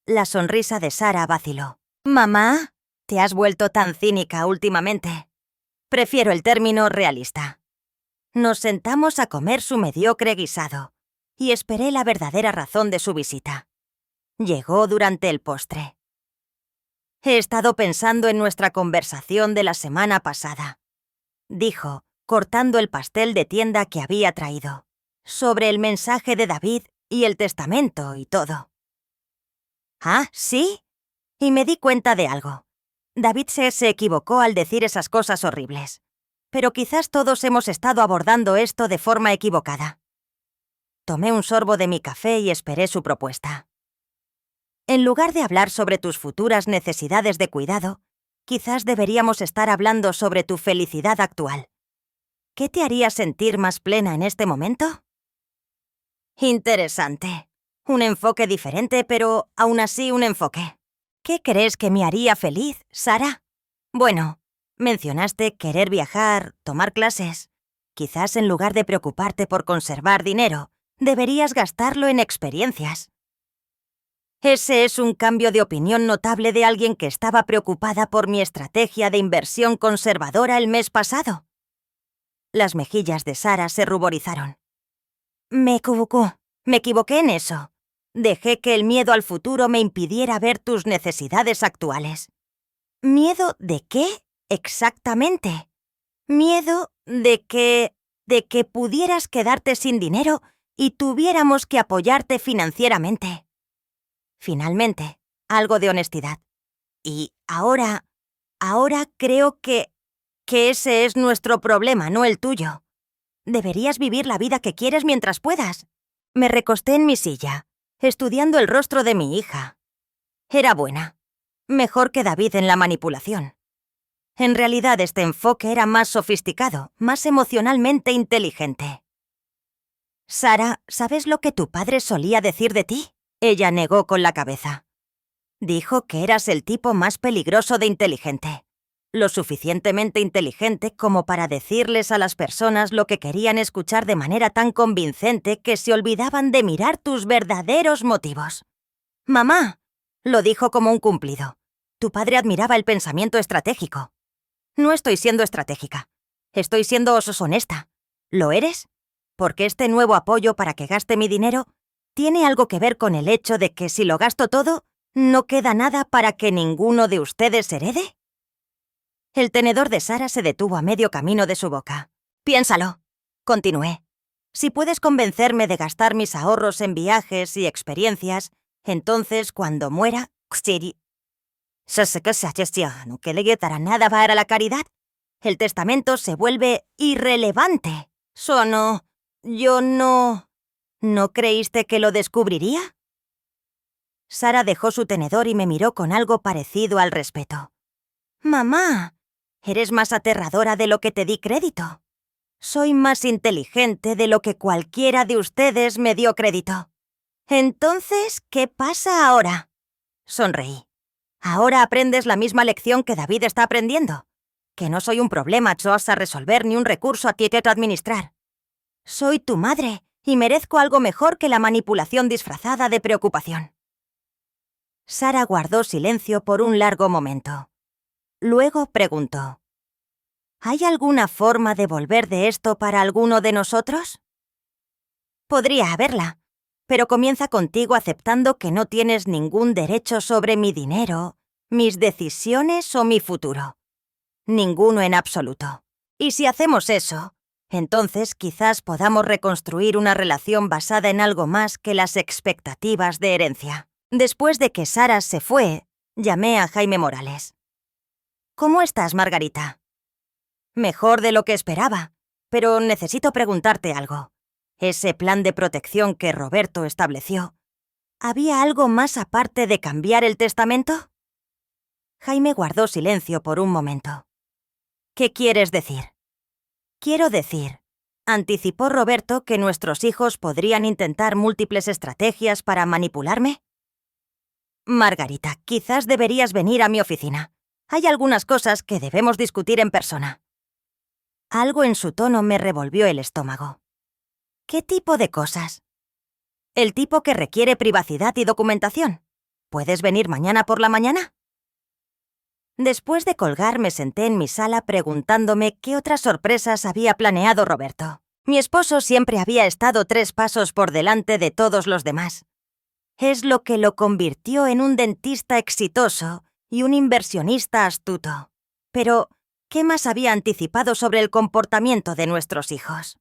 La sonrisa de Sara vaciló. «Mamá, te has vuelto tan cínica últimamente. Prefiero el término realista». Nos sentamos a comer su mediocre guisado, y esperé la verdadera razón de su visita. Llegó durante el postre. «He estado pensando en nuestra conversación de la semana pasada», dijo, cortando el pastel de tienda que había traído, «sobre el mensaje de David y el testamento y todo». «¿Ah, sí?» Y me di cuenta de algo. David se equivocó al decir esas cosas horribles. Pero quizás todos hemos estado abordando esto de forma equivocada. Tomé un sorbo de mi café y esperé su propuesta. «En lugar de hablar sobre tus futuras necesidades de cuidado, quizás deberíamos estar hablando sobre tu felicidad actual. ¿Qué te haría sentir más plena en este momento?» Interesante. Un enfoque diferente, pero aún así un enfoque. ¿Qué crees que me haría feliz, Sara? Bueno, mencionaste querer viajar, tomar clases. Quizás en lugar de preocuparte por conservar dinero, deberías gastarlo en experiencias. Ese es un cambio de opinión notable de alguien que estaba preocupada por mi estrategia de inversión conservadora el mes pasado. Las mejillas de Sara se ruborizaron. Me equivoqué en eso. Dejé que el miedo al futuro me impidiera ver tus necesidades actuales. ¿Miedo de qué, exactamente? Miedo de que pudieras quedarte sin dinero y tuviéramos que apoyarte financieramente. Finalmente, algo de honestidad. Y ahora creo que ese es nuestro problema, no el tuyo. Deberías vivir la vida que quieres mientras puedas. Me recosté en mi silla, estudiando el rostro de mi hija. Era buena. Mejor que David en la manipulación. En realidad, este enfoque era más sofisticado, más emocionalmente inteligente. Sara, ¿sabes lo que tu padre solía decir de ti? Ella negó con la cabeza. Dijo que eras el tipo más peligroso de inteligente. Lo suficientemente inteligente como para decirles a las personas lo que querían escuchar de manera tan convincente que se olvidaban de mirar tus verdaderos motivos. Mamá, lo dijo como un cumplido. Tu padre admiraba el pensamiento estratégico. No estoy siendo estratégica. Estoy siendo honesta. ¿Lo eres? Porque este nuevo apoyo para que gaste mi dinero tiene algo que ver con el hecho de que si lo gasto todo, ¿no queda nada para que ninguno de ustedes herede? El tenedor de Sara se detuvo a medio camino de su boca. Piénsalo, continué. Si puedes convencerme de gastar mis ahorros en viajes y experiencias, entonces cuando muera, ¿no que le dará nada para la caridad? El testamento se vuelve irrelevante. Yo no... ¿No creíste que lo descubriría? Sara dejó su tenedor y me miró con algo parecido al respeto. Mamá, eres más aterradora de lo que te di crédito. Soy más inteligente de lo que cualquiera de ustedes me dio crédito. Entonces, ¿qué pasa ahora? Sonreí. Ahora aprendes la misma lección que David está aprendiendo. Que no soy un problema a resolver ni un recurso a ti que administrar. Soy tu madre y merezco algo mejor que la manipulación disfrazada de preocupación. Sara guardó silencio por un largo momento. Luego preguntó: ¿hay alguna forma de volver de esto para alguno de nosotros? Podría haberla, pero comienza contigo aceptando que no tienes ningún derecho sobre mi dinero, mis decisiones o mi futuro. Ninguno en absoluto. Y si hacemos eso, entonces quizás podamos reconstruir una relación basada en algo más que las expectativas de herencia. Después de que Sara se fue, llamé a Jaime Morales. ¿Cómo estás, Margarita? Mejor de lo que esperaba, pero necesito preguntarte algo. Ese plan de protección que Roberto estableció, ¿había algo más aparte de cambiar el testamento? Jaime guardó silencio por un momento. ¿Qué quieres decir? Quiero decir, ¿anticipó Roberto que nuestros hijos podrían intentar múltiples estrategias para manipularme? Margarita, quizás deberías venir a mi oficina. Hay algunas cosas que debemos discutir en persona. Algo en su tono me revolvió el estómago. ¿Qué tipo de cosas? El tipo que requiere privacidad y documentación. ¿Puedes venir mañana por la mañana? Después de colgar, me senté en mi sala preguntándome qué otras sorpresas había planeado Roberto. Mi esposo siempre había estado 3 pasos por delante de todos los demás. Es lo que lo convirtió en un dentista exitoso y un inversionista astuto. Pero, ¿qué más había anticipado sobre el comportamiento de nuestros hijos?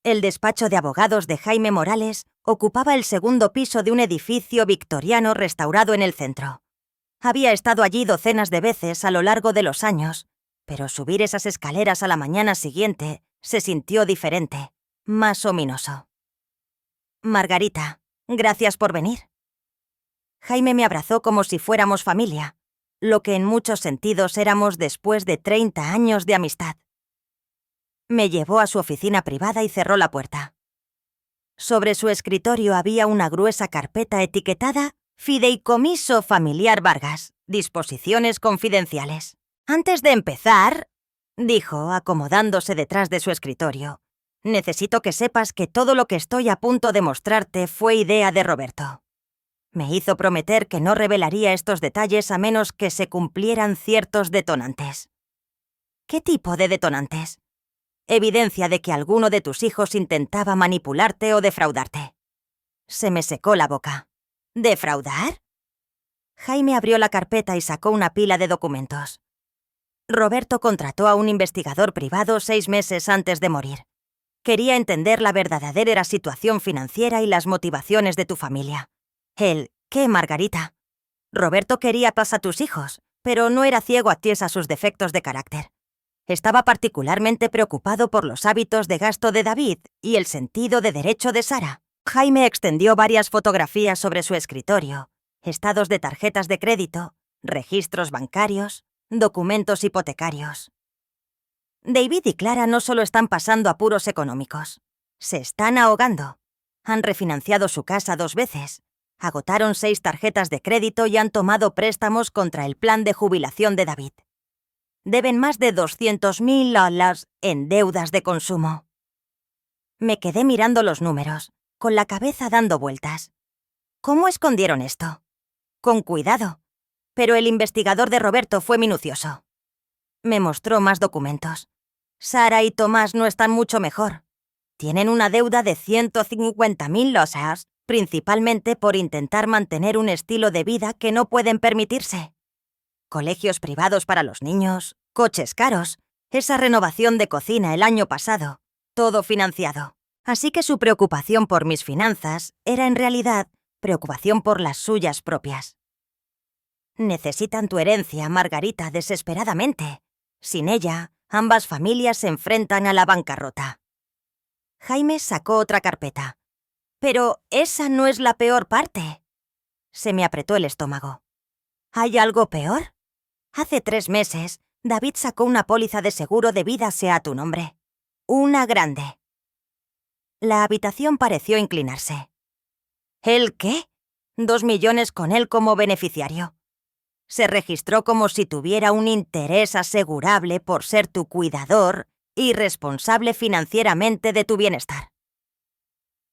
El despacho de abogados de Jaime Morales ocupaba el segundo piso de un edificio victoriano restaurado en el centro. Había estado allí docenas de veces a lo largo de los años, pero subir esas escaleras a la mañana siguiente se sintió diferente, más ominoso. Margarita, gracias por venir. Jaime me abrazó como si fuéramos familia, lo que en muchos sentidos éramos después de 30 años de amistad. Me llevó a su oficina privada y cerró la puerta. Sobre su escritorio había una gruesa carpeta etiquetada Fideicomiso Familiar Vargas, disposiciones confidenciales. Antes de empezar, dijo, acomodándose detrás de su escritorio, necesito que sepas que todo lo que estoy a punto de mostrarte fue idea de Roberto. Me hizo prometer que no revelaría estos detalles a menos que se cumplieran ciertos detonantes. ¿Qué tipo de detonantes? Evidencia de que alguno de tus hijos intentaba manipularte o defraudarte. Se me secó la boca. ¿Defraudar? Jaime abrió la carpeta y sacó una pila de documentos. Roberto contrató a un investigador privado 6 meses antes de morir. Quería entender la verdadera situación financiera y las motivaciones de tu familia. ¿Qué, Margarita? Roberto quería paz a tus hijos, pero no era ciego a sus defectos de carácter. Estaba particularmente preocupado por los hábitos de gasto de David y el sentido de derecho de Sara. Jaime extendió varias fotografías sobre su escritorio, estados de tarjetas de crédito, registros bancarios, documentos hipotecarios. David y Clara no solo están pasando apuros económicos, se están ahogando. Han refinanciado su casa 2 veces, agotaron 6 tarjetas de crédito y han tomado préstamos contra el plan de jubilación de David. Deben más de $200,000 en deudas de consumo. Me quedé mirando los números, con la cabeza dando vueltas. ¿Cómo escondieron esto? Con cuidado. Pero el investigador de Roberto fue minucioso. Me mostró más documentos. Sara y Tomás no están mucho mejor. Tienen una deuda de $150,000, principalmente por intentar mantener un estilo de vida que no pueden permitirse. Colegios privados para los niños, coches caros, esa renovación de cocina el año pasado, todo financiado. Así que su preocupación por mis finanzas era en realidad preocupación por las suyas propias. Necesitan tu herencia, Margarita, desesperadamente. Sin ella, ambas familias se enfrentan a la bancarrota. Jaime sacó otra carpeta. Pero esa no es la peor parte. Se me apretó el estómago. ¿Hay algo peor? Hace 3 meses, David sacó una póliza de seguro de vida a tu nombre. Una grande. La habitación pareció inclinarse. ¿El qué? 2 millones con él como beneficiario. Se registró como si tuviera un interés asegurable por ser tu cuidador y responsable financieramente de tu bienestar.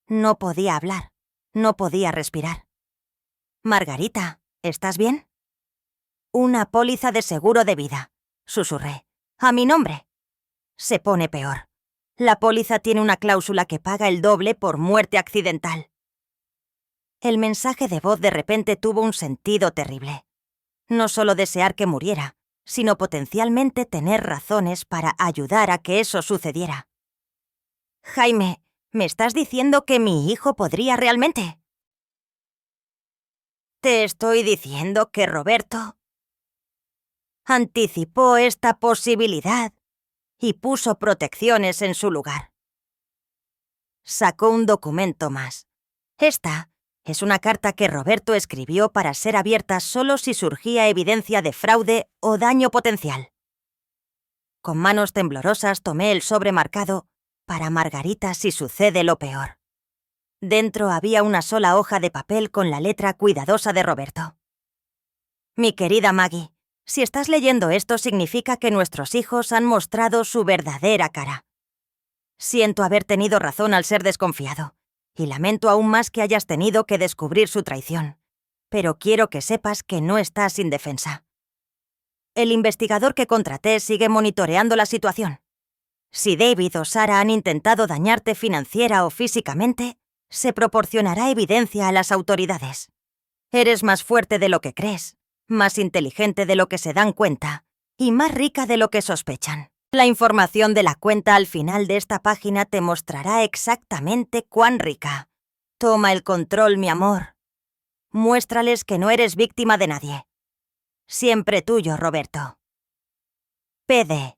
No podía hablar, no podía respirar. Margarita, ¿estás bien? Una póliza de seguro de vida, susurré. A mi nombre. Se pone peor. La póliza tiene una cláusula que paga el doble por muerte accidental. El mensaje de voz de repente tuvo un sentido terrible. No solo desear que muriera, sino potencialmente tener razones para ayudar a que eso sucediera. Jaime, ¿me estás diciendo que mi hijo podría realmente? Te estoy diciendo que Roberto anticipó esta posibilidad y puso protecciones en su lugar. Sacó un documento más. Esta es una carta que Roberto escribió para ser abierta solo si surgía evidencia de fraude o daño potencial. Con manos temblorosas tomé el sobre marcado para Margarita si sucede lo peor. Dentro había una sola hoja de papel con la letra cuidadosa de Roberto. Mi querida Maggie, si estás leyendo esto significa que nuestros hijos han mostrado su verdadera cara. Siento haber tenido razón al ser desconfiado, y lamento aún más que hayas tenido que descubrir su traición. Pero quiero que sepas que no estás indefensa. El investigador que contraté sigue monitoreando la situación. Si David o Sara han intentado dañarte financiera o físicamente, se proporcionará evidencia a las autoridades. Eres más fuerte de lo que crees, más inteligente de lo que se dan cuenta y más rica de lo que sospechan. La información de la cuenta al final de esta página te mostrará exactamente cuán rica. Toma el control, mi amor. Muéstrales que no eres víctima de nadie. Siempre tuyo, Roberto. PD.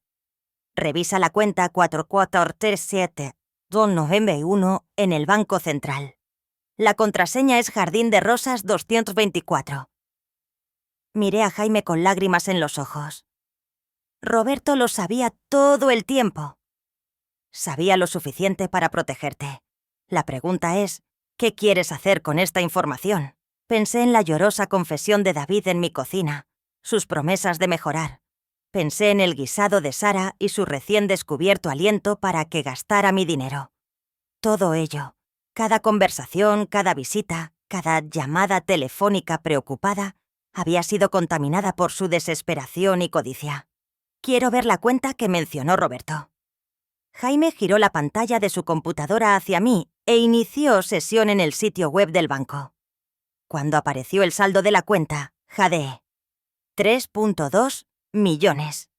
Revisa la cuenta 4437291 en el Banco Central. La contraseña es Jardín de Rosas 224. Miré a Jaime con lágrimas en los ojos. Roberto lo sabía todo el tiempo. Sabía lo suficiente para protegerte. La pregunta es, ¿qué quieres hacer con esta información? Pensé en la llorosa confesión de David en mi cocina, sus promesas de mejorar. Pensé en el guisado de Sara y su recién descubierto aliento para que gastara mi dinero. Todo ello, cada conversación, cada visita, cada llamada telefónica preocupada, había sido contaminada por su desesperación y codicia. Quiero ver la cuenta que mencionó Roberto. Jaime giró la pantalla de su computadora hacia mí e inició sesión en el sitio web del banco. Cuando apareció el saldo de la cuenta, jadeé. 3.2 millones.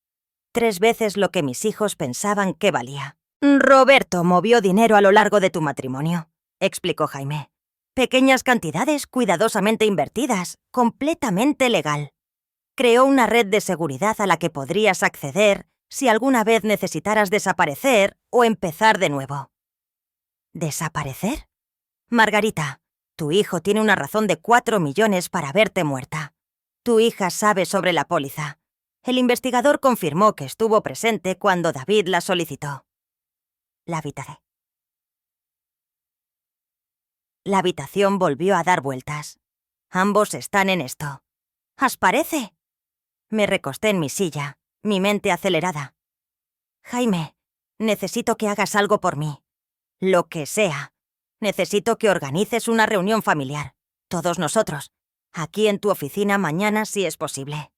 3 veces lo que mis hijos pensaban que valía. Roberto movió dinero a lo largo de tu matrimonio, explicó Jaime. Pequeñas cantidades cuidadosamente invertidas, completamente legal. Creó una red de seguridad a la que podrías acceder si alguna vez necesitaras desaparecer o empezar de nuevo. ¿Desaparecer? Margarita, tu hijo tiene una razón de 4 millones para verte muerta. Tu hija sabe sobre la póliza. El investigador confirmó que estuvo presente cuando David la solicitó. La habitación volvió a dar vueltas. Ambos están en esto. ¿As parece? Me recosté en mi silla, mi mente acelerada. Jaime, necesito que hagas algo por mí. Lo que sea. Necesito que organices una reunión familiar. Todos nosotros. Aquí en tu oficina mañana si es posible.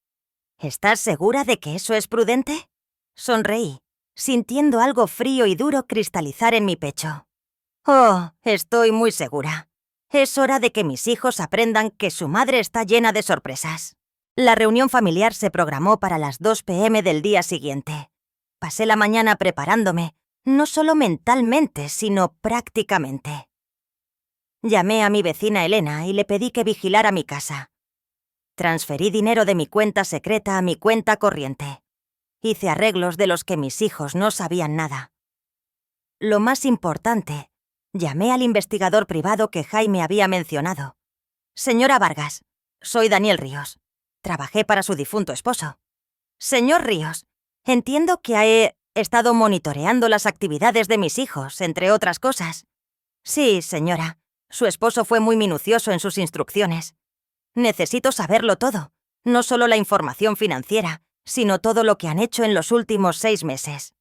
¿Estás segura de que eso es prudente? Sonreí, sintiendo algo frío y duro cristalizar en mi pecho. Oh, estoy muy segura. Es hora de que mis hijos aprendan que su madre está llena de sorpresas. La reunión familiar se programó para las 2 p.m. del día siguiente. Pasé la mañana preparándome, no solo mentalmente, sino prácticamente. Llamé a mi vecina Elena y le pedí que vigilara mi casa. Transferí dinero de mi cuenta secreta a mi cuenta corriente. Hice arreglos de los que mis hijos no sabían nada. Lo más importante, llamé al investigador privado que Jaime había mencionado. Señora Vargas, soy Daniel Ríos. Trabajé para su difunto esposo. Señor Ríos, entiendo que he estado monitoreando las actividades de mis hijos, entre otras cosas. Sí, señora. Su esposo fue muy minucioso en sus instrucciones. Necesito saberlo todo, no solo la información financiera, sino todo lo que han hecho en los últimos 6 meses.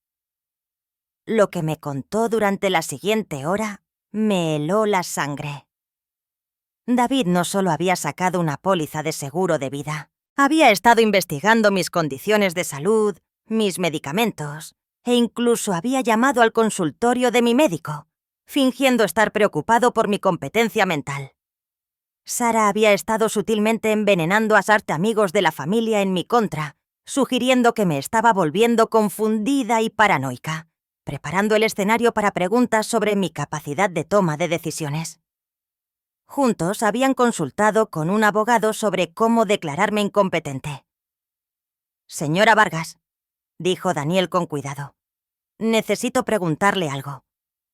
Lo que me contó durante la siguiente hora me heló la sangre. David no solo había sacado una póliza de seguro de vida, había estado investigando mis condiciones de salud, mis medicamentos, e incluso había llamado al consultorio de mi médico, fingiendo estar preocupado por mi competencia mental. Sara había estado sutilmente envenenando a amigos de la familia en mi contra, sugiriendo que me estaba volviendo confundida y paranoica, preparando el escenario para preguntas sobre mi capacidad de toma de decisiones. Juntos habían consultado con un abogado sobre cómo declararme incompetente. Señora Vargas, dijo Daniel con cuidado, necesito preguntarle algo.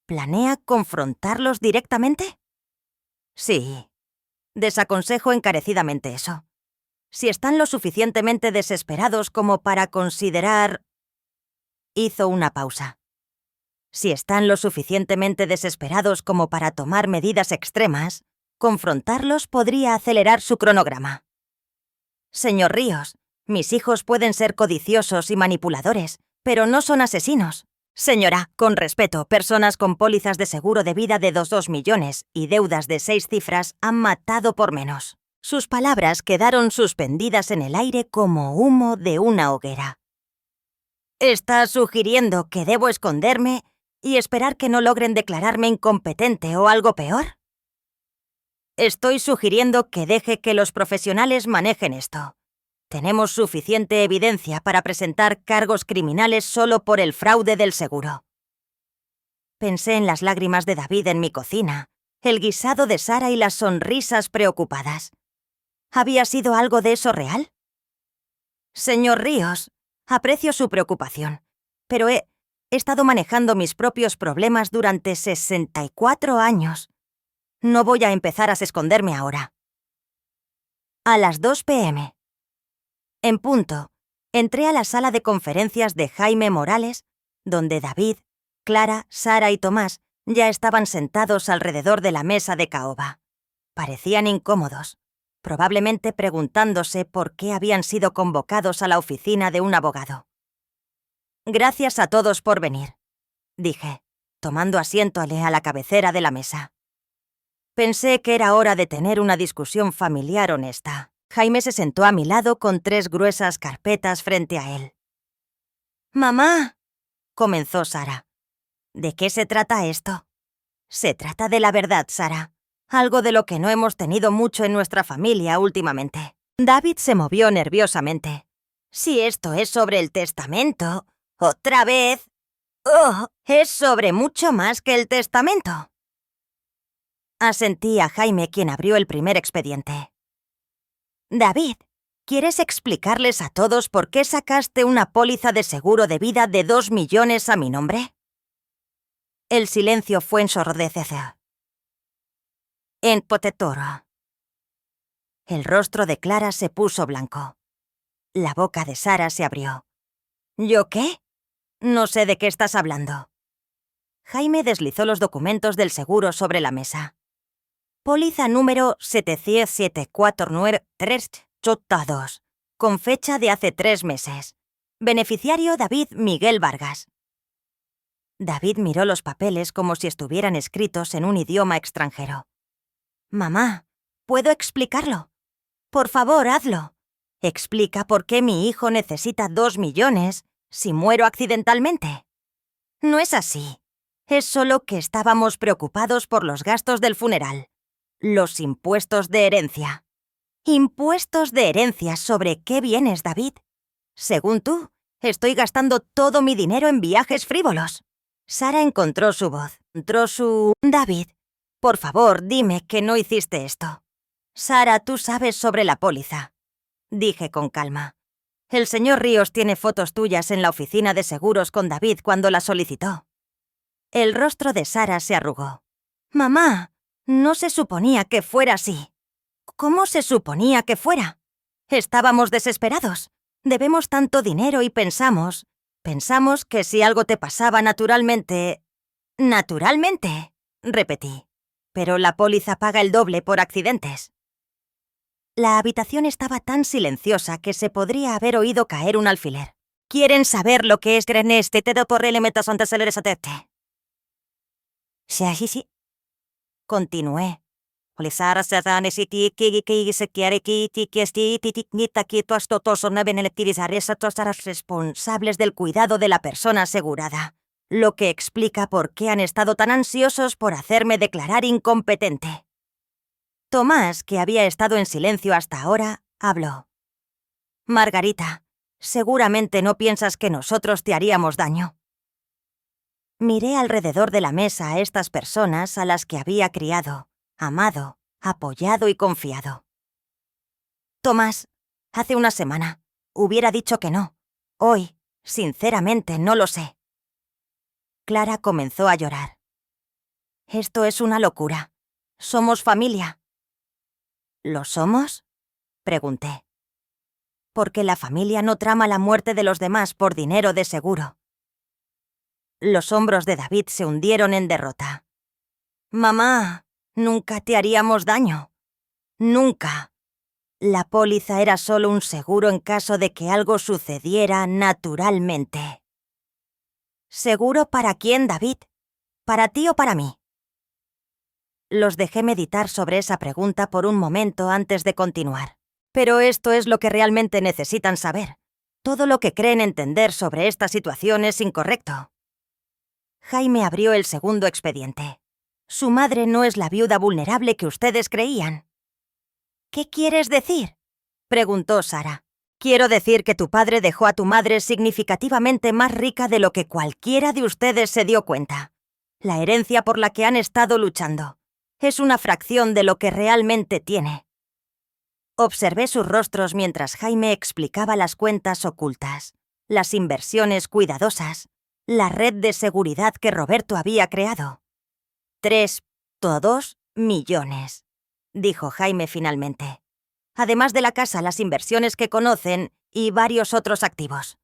¿Planea confrontarlos directamente? Sí. Desaconsejo encarecidamente eso. Si están lo suficientemente desesperados como para considerar... Hizo una pausa. Si están lo suficientemente desesperados como para tomar medidas extremas, confrontarlos podría acelerar su cronograma. Señor Ríos, mis hijos pueden ser codiciosos y manipuladores, pero no son asesinos. Señora, con respeto, personas con pólizas de seguro de vida de 2 millones y deudas de 6 cifras han matado por menos. Sus palabras quedaron suspendidas en el aire como humo de una hoguera. ¿Está sugiriendo que debo esconderme y esperar que no logren declararme incompetente o algo peor? Estoy sugiriendo que deje que los profesionales manejen esto. Tenemos suficiente evidencia para presentar cargos criminales solo por el fraude del seguro. Pensé en las lágrimas de David en mi cocina, el guisado de Sara y las sonrisas preocupadas. ¿Había sido algo de eso real? Señor Ríos, aprecio su preocupación, pero he estado manejando mis propios problemas durante 64 años. No voy a empezar a esconderme ahora. A las 2 p.m. En punto, entré a la sala de conferencias de Jaime Morales, donde David, Clara, Sara y Tomás ya estaban sentados alrededor de la mesa de caoba. Parecían incómodos, probablemente preguntándose por qué habían sido convocados a la oficina de un abogado. Gracias a todos por venir, dije, tomando asiento a la cabecera de la mesa. Pensé que era hora de tener una discusión familiar honesta. Jaime se sentó a mi lado con 3 gruesas carpetas frente a él. «Mamá», comenzó Sara. «¿De qué se trata esto?» «Se trata de la verdad, Sara. Algo de lo que no hemos tenido mucho en nuestra familia últimamente». David se movió nerviosamente. «Si esto es sobre el testamento, otra vez... ¡Oh! Es sobre mucho más que el testamento». Asentí a Jaime, quien abrió el primer expediente. «David, ¿Quieres explicarles a todos por qué sacaste una póliza de seguro de vida de 2 millones a mi nombre? El silencio fue ensordecedor. Empotetoro. El rostro de Clara se puso blanco. La boca de Sara se abrió. ¿Yo qué? No sé de qué estás hablando. Jaime deslizó los documentos del seguro sobre la mesa. Póliza número 7749382, con fecha de hace 3 meses. Beneficiario David Miguel Vargas. David miró los papeles como si estuvieran escritos en un idioma extranjero. Mamá, ¿puedo explicarlo? Por favor, hazlo. Explica por qué mi hijo necesita 2 millones si muero accidentalmente. No es así. Es solo que estábamos preocupados por los gastos del funeral. Los impuestos de herencia. ¿Impuestos de herencia sobre qué bienes, David? Según tú, estoy gastando todo mi dinero en viajes frívolos. Sara encontró su voz. David, por favor, dime que no hiciste esto. Sara, tú sabes sobre la póliza. Dije con calma. El señor Ríos tiene fotos tuyas en la oficina de seguros con David cuando la solicitó. El rostro de Sara se arrugó. Mamá, no se suponía que fuera así. ¿Cómo se suponía que fuera? Estábamos desesperados. Debemos tanto dinero y pensamos que si algo te pasaba naturalmente... ¿Naturalmente? Repetí. Pero la póliza paga el doble por accidentes. La habitación estaba tan silenciosa que se podría haber oído caer un alfiler. ¿Quieren saber lo que es este tedo por elementos antes de leer tete? Sí. Continué. Polisara se dan esiti que se quiere que esti titiknita que todos son benelectivizar todos responsables del cuidado de la persona asegurada, lo que explica por qué han estado tan ansiosos por hacerme declarar incompetente. Tomás, que había estado en silencio hasta ahora, habló. Margarita, seguramente no piensas que nosotros te haríamos daño. Miré alrededor de la mesa a estas personas a las que había criado, amado, apoyado y confiado. Tomás, hace una semana, hubiera dicho que no. Hoy, sinceramente, no lo sé. Clara comenzó a llorar. Esto es una locura. Somos familia. ¿Lo somos? Pregunté. Porque la familia no trama la muerte de los demás por dinero de seguro. Los hombros de David se hundieron en derrota. Mamá, nunca te haríamos daño. Nunca. La póliza era solo un seguro en caso de que algo sucediera naturalmente. ¿Seguro para quién, David? ¿Para ti o para mí? Los dejé meditar sobre esa pregunta por un momento antes de continuar. Pero esto es lo que realmente necesitan saber. Todo lo que creen entender sobre esta situación es incorrecto. Jaime abrió el segundo expediente. Su madre no es la viuda vulnerable que ustedes creían. ¿Qué quieres decir? Preguntó Sara. Quiero decir que tu padre dejó a tu madre significativamente más rica de lo que cualquiera de ustedes se dio cuenta. La herencia por la que han estado luchando es una fracción de lo que realmente tiene. Observé sus rostros mientras Jaime explicaba las cuentas ocultas, las inversiones cuidadosas, la red de seguridad que Roberto había creado. 3,2 millones, dijo Jaime finalmente. Además de la casa, las inversiones que conocen y varios otros activos.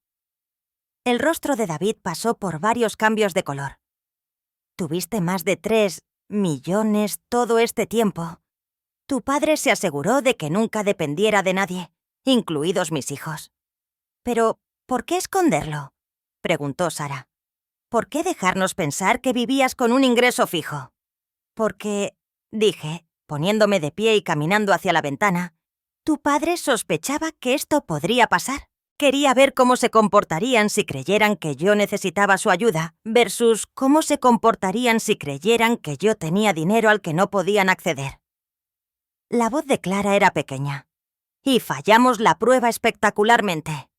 El rostro de David pasó por varios cambios de color. Tuviste más de 3 millones todo este tiempo. Tu padre se aseguró de que nunca dependiera de nadie, incluidos mis hijos. Pero, ¿por qué esconderlo? Preguntó Sara. ¿Por qué dejarnos pensar que vivías con un ingreso fijo? Porque, dije, poniéndome de pie y caminando hacia la ventana, tu padre sospechaba que esto podría pasar. Quería ver cómo se comportarían si creyeran que yo necesitaba su ayuda versus cómo se comportarían si creyeran que yo tenía dinero al que no podían acceder. La voz de Clara era pequeña. Y fallamos la prueba espectacularmente.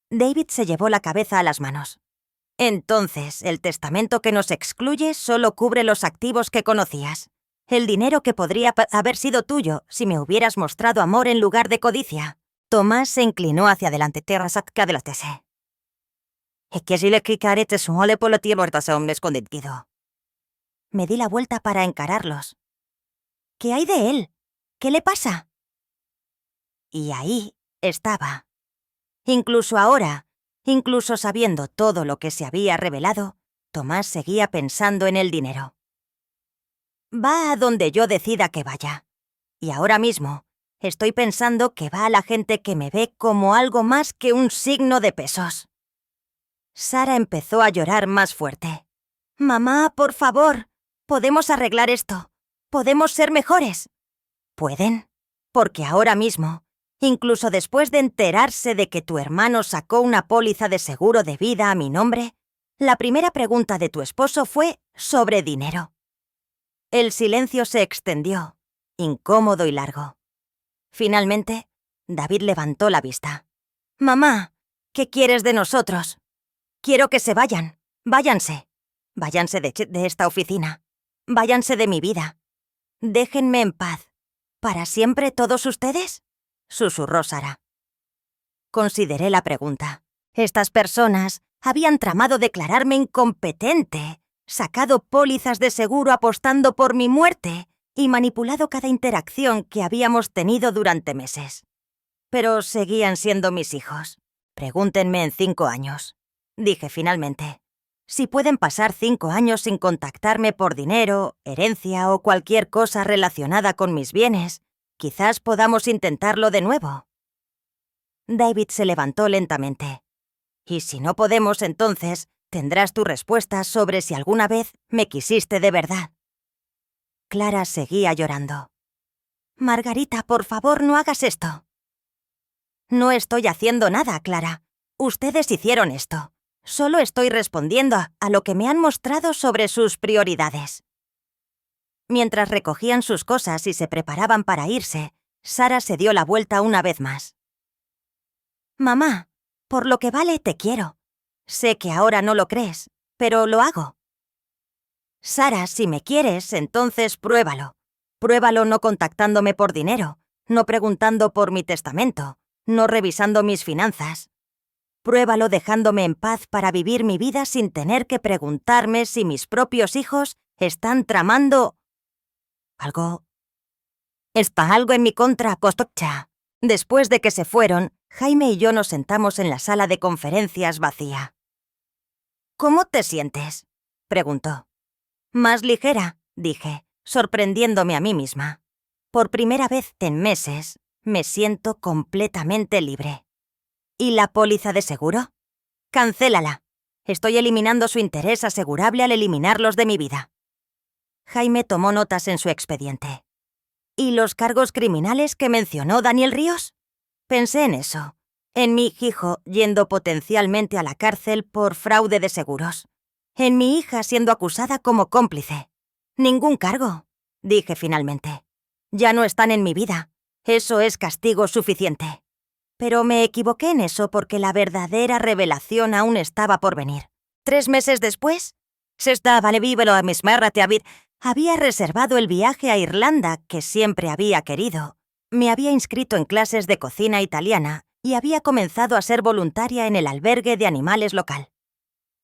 David se llevó la cabeza a las manos. Entonces, el testamento que nos excluye solo cubre los activos que conocías. El dinero que podría haber sido tuyo si me hubieras mostrado amor en lugar de codicia. Tomás se inclinó hacia adelante. Es que si le quitaré te suele por la tierra a un escondido. Me di la vuelta para encararlos. ¿Qué hay de él? ¿Qué le pasa? Y ahí estaba. Incluso ahora, incluso sabiendo todo lo que se había revelado, Tomás seguía pensando en el dinero. Va a donde yo decida que vaya. Y ahora mismo estoy pensando que va a la gente que me ve como algo más que un signo de pesos. Sara empezó a llorar más fuerte. Mamá, por favor, podemos arreglar esto. Podemos ser mejores. ¿Pueden? Porque ahora mismo, incluso después de enterarse de que tu hermano sacó una póliza de seguro de vida a mi nombre, la primera pregunta de tu esposo fue sobre dinero. El silencio se extendió, incómodo y largo. Finalmente, David levantó la vista. Mamá, ¿qué quieres de nosotros? Quiero que se vayan. Váyanse. Váyanse de esta oficina. Váyanse de mi vida. Déjenme en paz. ¿Para siempre todos ustedes? Susurró Sara. Consideré la pregunta. Estas personas habían tramado declararme incompetente, sacado pólizas de seguro apostando por mi muerte y manipulado cada interacción que habíamos tenido durante meses. Pero seguían siendo mis hijos. Pregúntenme en 5 años. Dije finalmente. Si pueden pasar 5 años sin contactarme por dinero, herencia o cualquier cosa relacionada con mis bienes, quizás podamos intentarlo de nuevo. David se levantó lentamente. Y si no podemos, entonces tendrás tu respuesta sobre si alguna vez me quisiste de verdad. Clara seguía llorando. Margarita, por favor, no hagas esto. No estoy haciendo nada, Clara. Ustedes hicieron esto. Solo estoy respondiendo a lo que me han mostrado sobre sus prioridades. Mientras recogían sus cosas y se preparaban para irse, Sara se dio la vuelta una vez más. Mamá, por lo que vale te quiero. Sé que ahora no lo crees, pero lo hago. Sara, si me quieres, entonces pruébalo. Pruébalo no contactándome por dinero, no preguntando por mi testamento, no revisando mis finanzas. Pruébalo dejándome en paz para vivir mi vida sin tener que preguntarme si mis propios hijos están tramando... ¿Algo? Está algo en mi contra, Costocha. Después de que se fueron, Jaime y yo nos sentamos en la sala de conferencias vacía. ¿Cómo te sientes?, preguntó. Más ligera, dije, sorprendiéndome a mí misma. Por primera vez en meses, me siento completamente libre. ¿Y la póliza de seguro? Cancélala. Estoy eliminando su interés asegurable al eliminarlos de mi vida. Jaime tomó notas en su expediente. ¿Y los cargos criminales que mencionó Daniel Ríos? Pensé en eso. En mi hijo yendo potencialmente a la cárcel por fraude de seguros. En mi hija siendo acusada como cómplice. Ningún cargo, dije finalmente. Ya no están en mi vida. Eso es castigo suficiente. Pero me equivoqué en eso porque la verdadera revelación aún estaba por venir. 3 meses después, había reservado el viaje a Irlanda que siempre había querido. Me había inscrito en clases de cocina italiana y había comenzado a ser voluntaria en el albergue de animales local.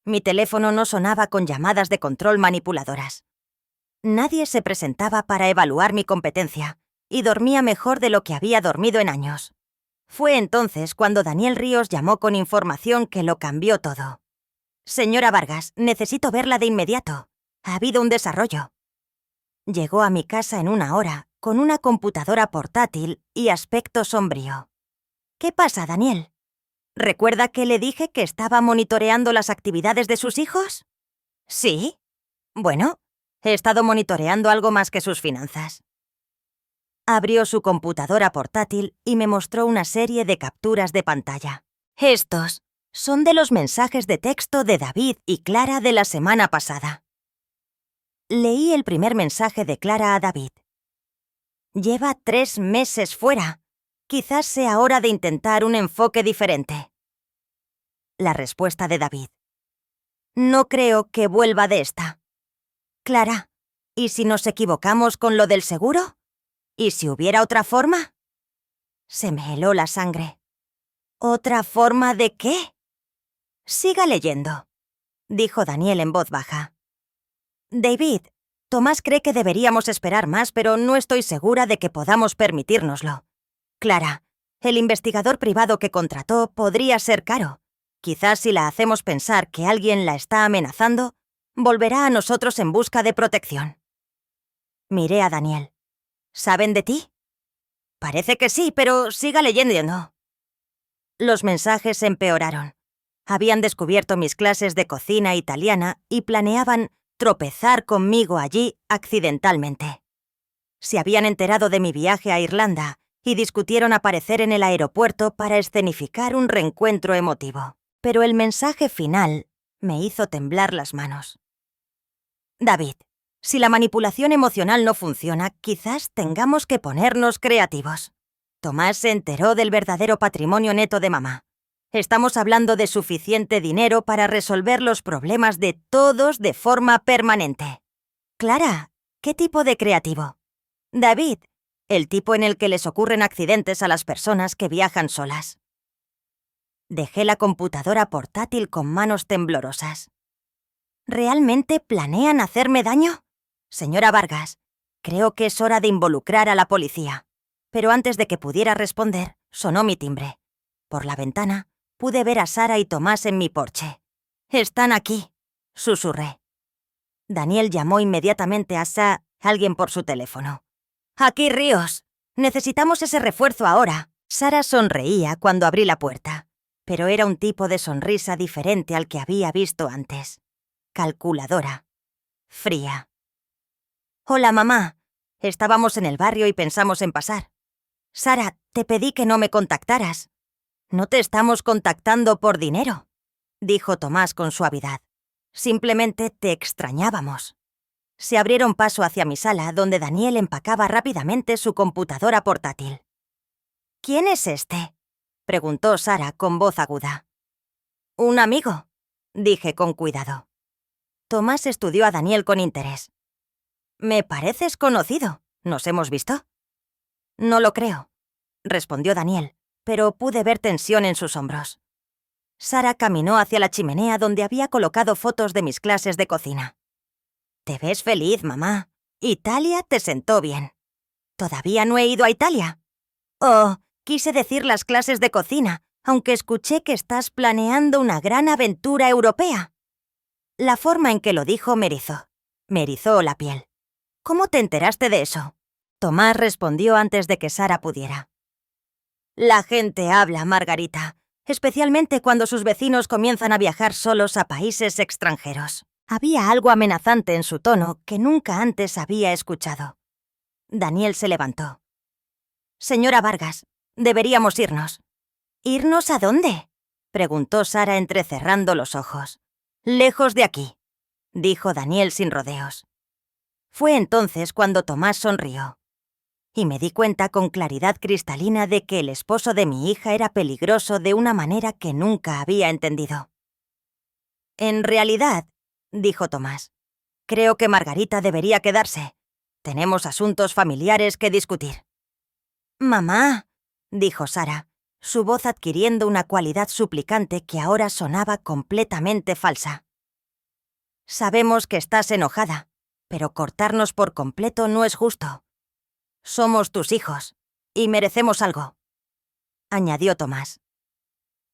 Mi teléfono no sonaba con llamadas de control manipuladoras. Nadie se presentaba para evaluar mi competencia y dormía mejor de lo que había dormido en años. Fue entonces cuando Daniel Ríos llamó con información que lo cambió todo. «Señora Vargas, necesito verla de inmediato. Ha habido un desarrollo». Llegó a mi casa en 1 hora, con una computadora portátil y aspecto sombrío. «¿Qué pasa, Daniel? ¿Recuerda que le dije que estaba monitoreando las actividades de sus hijos?» «Sí. Bueno, he estado monitoreando algo más que sus finanzas». Abrió su computadora portátil y me mostró una serie de capturas de pantalla. Estos son de los mensajes de texto de David y Clara de la semana pasada. Leí el primer mensaje de Clara a David. Lleva 3 meses fuera. Quizás sea hora de intentar un enfoque diferente. La respuesta de David. No creo que vuelva de esta. Clara, ¿y si nos equivocamos con lo del seguro? ¿Y si hubiera otra forma? Se me heló la sangre. ¿Otra forma de qué? Siga leyendo, dijo Daniel en voz baja. David, Tomás cree que deberíamos esperar más, pero no estoy segura de que podamos permitírnoslo. Clara, el investigador privado que contrató podría ser caro. Quizás si la hacemos pensar que alguien la está amenazando, volverá a nosotros en busca de protección. Miré a Daniel. ¿Saben de ti? Parece que sí, pero siga leyendo. Los mensajes empeoraron. Habían descubierto mis clases de cocina italiana y planeaban tropezar conmigo allí accidentalmente. Se habían enterado de mi viaje a Irlanda y discutieron aparecer en el aeropuerto para escenificar un reencuentro emotivo. Pero el mensaje final me hizo temblar las manos. David, si la manipulación emocional no funciona, quizás tengamos que ponernos creativos. Tomás se enteró del verdadero patrimonio neto de mamá. Estamos hablando de suficiente dinero para resolver los problemas de todos de forma permanente. Clara, ¿qué tipo de creativo? David, el tipo en el que les ocurren accidentes a las personas que viajan solas. Dejé la computadora portátil con manos temblorosas. ¿Realmente planean hacerme daño? Señora Vargas, creo que es hora de involucrar a la policía. Pero antes de que pudiera responder, sonó mi timbre. Por la ventana, pude ver a Sara y Tomás en mi porche. «Están aquí», susurré. Daniel llamó inmediatamente a alguien por su teléfono. «Aquí, Ríos. Necesitamos ese refuerzo ahora». Sara sonreía cuando abrí la puerta, pero era un tipo de sonrisa diferente al que había visto antes. Calculadora. Fría. «Hola, mamá. Estábamos en el barrio y pensamos en pasar. Sara, te pedí que no me contactaras. No te estamos contactando por dinero», dijo Tomás con suavidad. «Simplemente te extrañábamos». Se abrieron paso hacia mi sala, donde Daniel empacaba rápidamente su computadora portátil. «¿Quién es este?», preguntó Sara con voz aguda. «Un amigo», dije con cuidado. Tomás estudió a Daniel con interés. «Me pareces conocido. ¿Nos hemos visto?» «No lo creo», respondió Daniel, pero pude ver tensión en sus hombros. Sara caminó hacia la chimenea donde había colocado fotos de mis clases de cocina. «Te ves feliz, mamá. Italia te sentó bien». «Todavía no he ido a Italia». «Oh, quise decir las clases de cocina, aunque escuché que estás planeando una gran aventura europea». La forma en que lo dijo me erizó la piel. «¿Cómo te enteraste de eso?». Tomás respondió antes de que Sara pudiera. «La gente habla, Margarita, especialmente cuando sus vecinos comienzan a viajar solos a países extranjeros». Había algo amenazante en su tono que nunca antes había escuchado. Daniel se levantó. «Señora Vargas, deberíamos irnos». «¿Irnos a dónde?», preguntó Sara entrecerrando los ojos. «Lejos de aquí», dijo Daniel sin rodeos. Fue entonces cuando Tomás sonrió. Y me di cuenta con claridad cristalina de que el esposo de mi hija era peligroso de una manera que nunca había entendido. «En realidad», dijo Tomás, «creo que Margarita debería quedarse. Tenemos asuntos familiares que discutir». «Mamá», dijo Sara, su voz adquiriendo una cualidad suplicante que ahora sonaba completamente falsa. «Sabemos que estás enojada, pero cortarnos por completo no es justo. Somos tus hijos, y merecemos algo», añadió Tomás.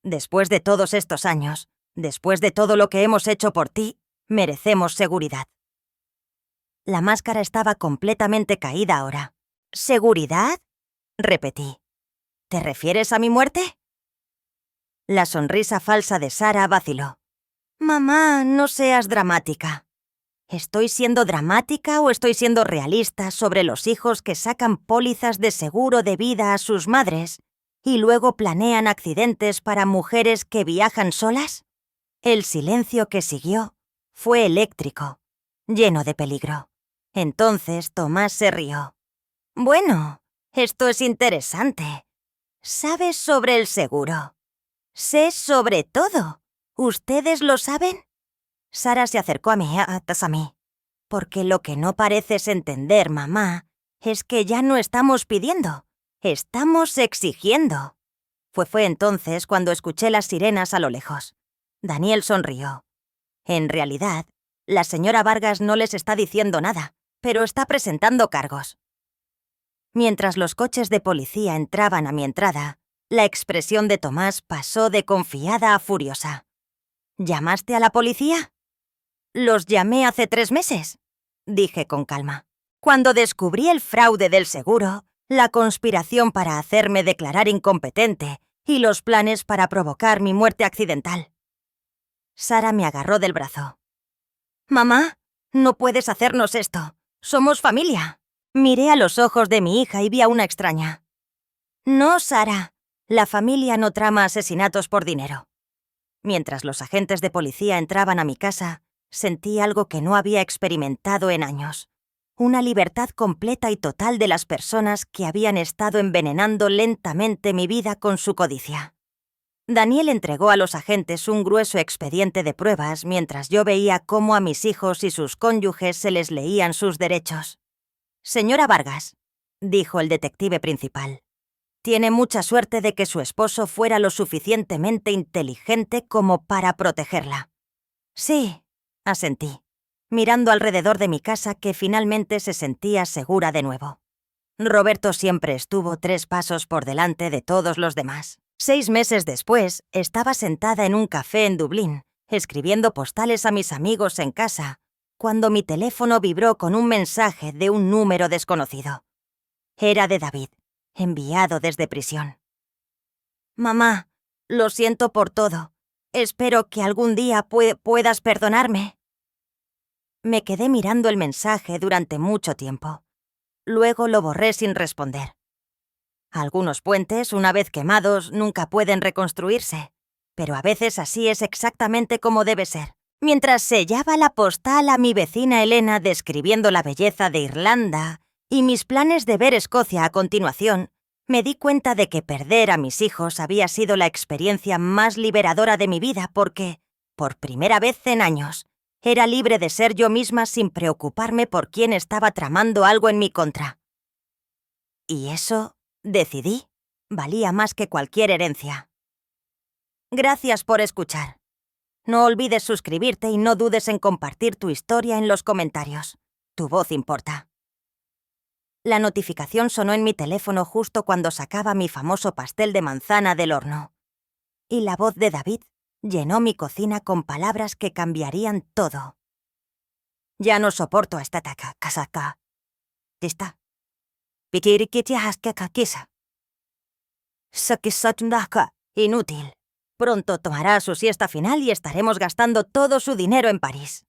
«Después de todos estos años, después de todo lo que hemos hecho por ti, merecemos seguridad». La máscara estaba completamente caída ahora. «¿Seguridad?», repetí. «¿Te refieres a mi muerte?». La sonrisa falsa de Sara vaciló. «Mamá, no seas dramática». ¿Estoy siendo dramática o estoy siendo realista sobre los hijos que sacan pólizas de seguro de vida a sus madres y luego planean accidentes para mujeres que viajan solas? El silencio que siguió fue eléctrico, lleno de peligro. Entonces Tomás se rió. «Bueno, esto es interesante. ¿Sabes sobre el seguro?». «Sé sobre todo. ¿Ustedes lo saben?». Sara se acercó a mí. «Porque lo que no pareces entender, mamá, es que ya no estamos pidiendo. Estamos exigiendo. Fue entonces cuando escuché las sirenas a lo lejos. Daniel sonrió. En realidad, la señora Vargas no les está diciendo nada, pero está presentando cargos. Mientras los coches de policía entraban a mi entrada, la expresión de Tomás pasó de confiada a furiosa. ¿Llamaste a la policía? Los llamé hace 3 meses, dije con calma. Cuando descubrí el fraude del seguro, la conspiración para hacerme declarar incompetente y los planes para provocar mi muerte accidental. Sara me agarró del brazo. «Mamá, no puedes hacernos esto. Somos familia». Miré a los ojos de mi hija y vi a una extraña. «No, Sara. La familia no trama asesinatos por dinero». Mientras los agentes de policía entraban a mi casa, sentí algo que no había experimentado en años. Una libertad completa y total de las personas que habían estado envenenando lentamente mi vida con su codicia. Daniel entregó a los agentes un grueso expediente de pruebas mientras yo veía cómo a mis hijos y sus cónyuges se les leían sus derechos. «Señora Vargas», dijo el detective principal, «tiene mucha suerte de que su esposo fuera lo suficientemente inteligente como para protegerla». «Sí», asentí, mirando alrededor de mi casa que finalmente se sentía segura de nuevo. Roberto siempre estuvo 3 pasos por delante de todos los demás. 6 meses después, estaba sentada en un café en Dublín, escribiendo postales a mis amigos en casa, cuando mi teléfono vibró con un mensaje de un número desconocido. Era de David, enviado desde prisión. «Mamá, lo siento por todo. Espero que algún día puedas perdonarme». Me quedé mirando el mensaje durante mucho tiempo. Luego lo borré sin responder. Algunos puentes, una vez quemados, nunca pueden reconstruirse, pero a veces así es exactamente como debe ser. Mientras sellaba la postal a mi vecina Elena describiendo la belleza de Irlanda y mis planes de ver Escocia a continuación, me di cuenta de que perder a mis hijos había sido la experiencia más liberadora de mi vida porque, por primera vez en años, era libre de ser yo misma sin preocuparme por quién estaba tramando algo en mi contra. Y eso, decidí, valía más que cualquier herencia. Gracias por escuchar. No olvides suscribirte y no dudes en compartir tu historia en los comentarios. Tu voz importa. La notificación sonó en mi teléfono justo cuando sacaba mi famoso pastel de manzana del horno. Y la voz de David llenó mi cocina con palabras que cambiarían todo. «Ya no soporto a esta taca, casaka. ¿Lista? Pikirikiti haskeka kisa. Sakisatundaka, inútil. Pronto tomará su siesta final y estaremos gastando todo su dinero en París».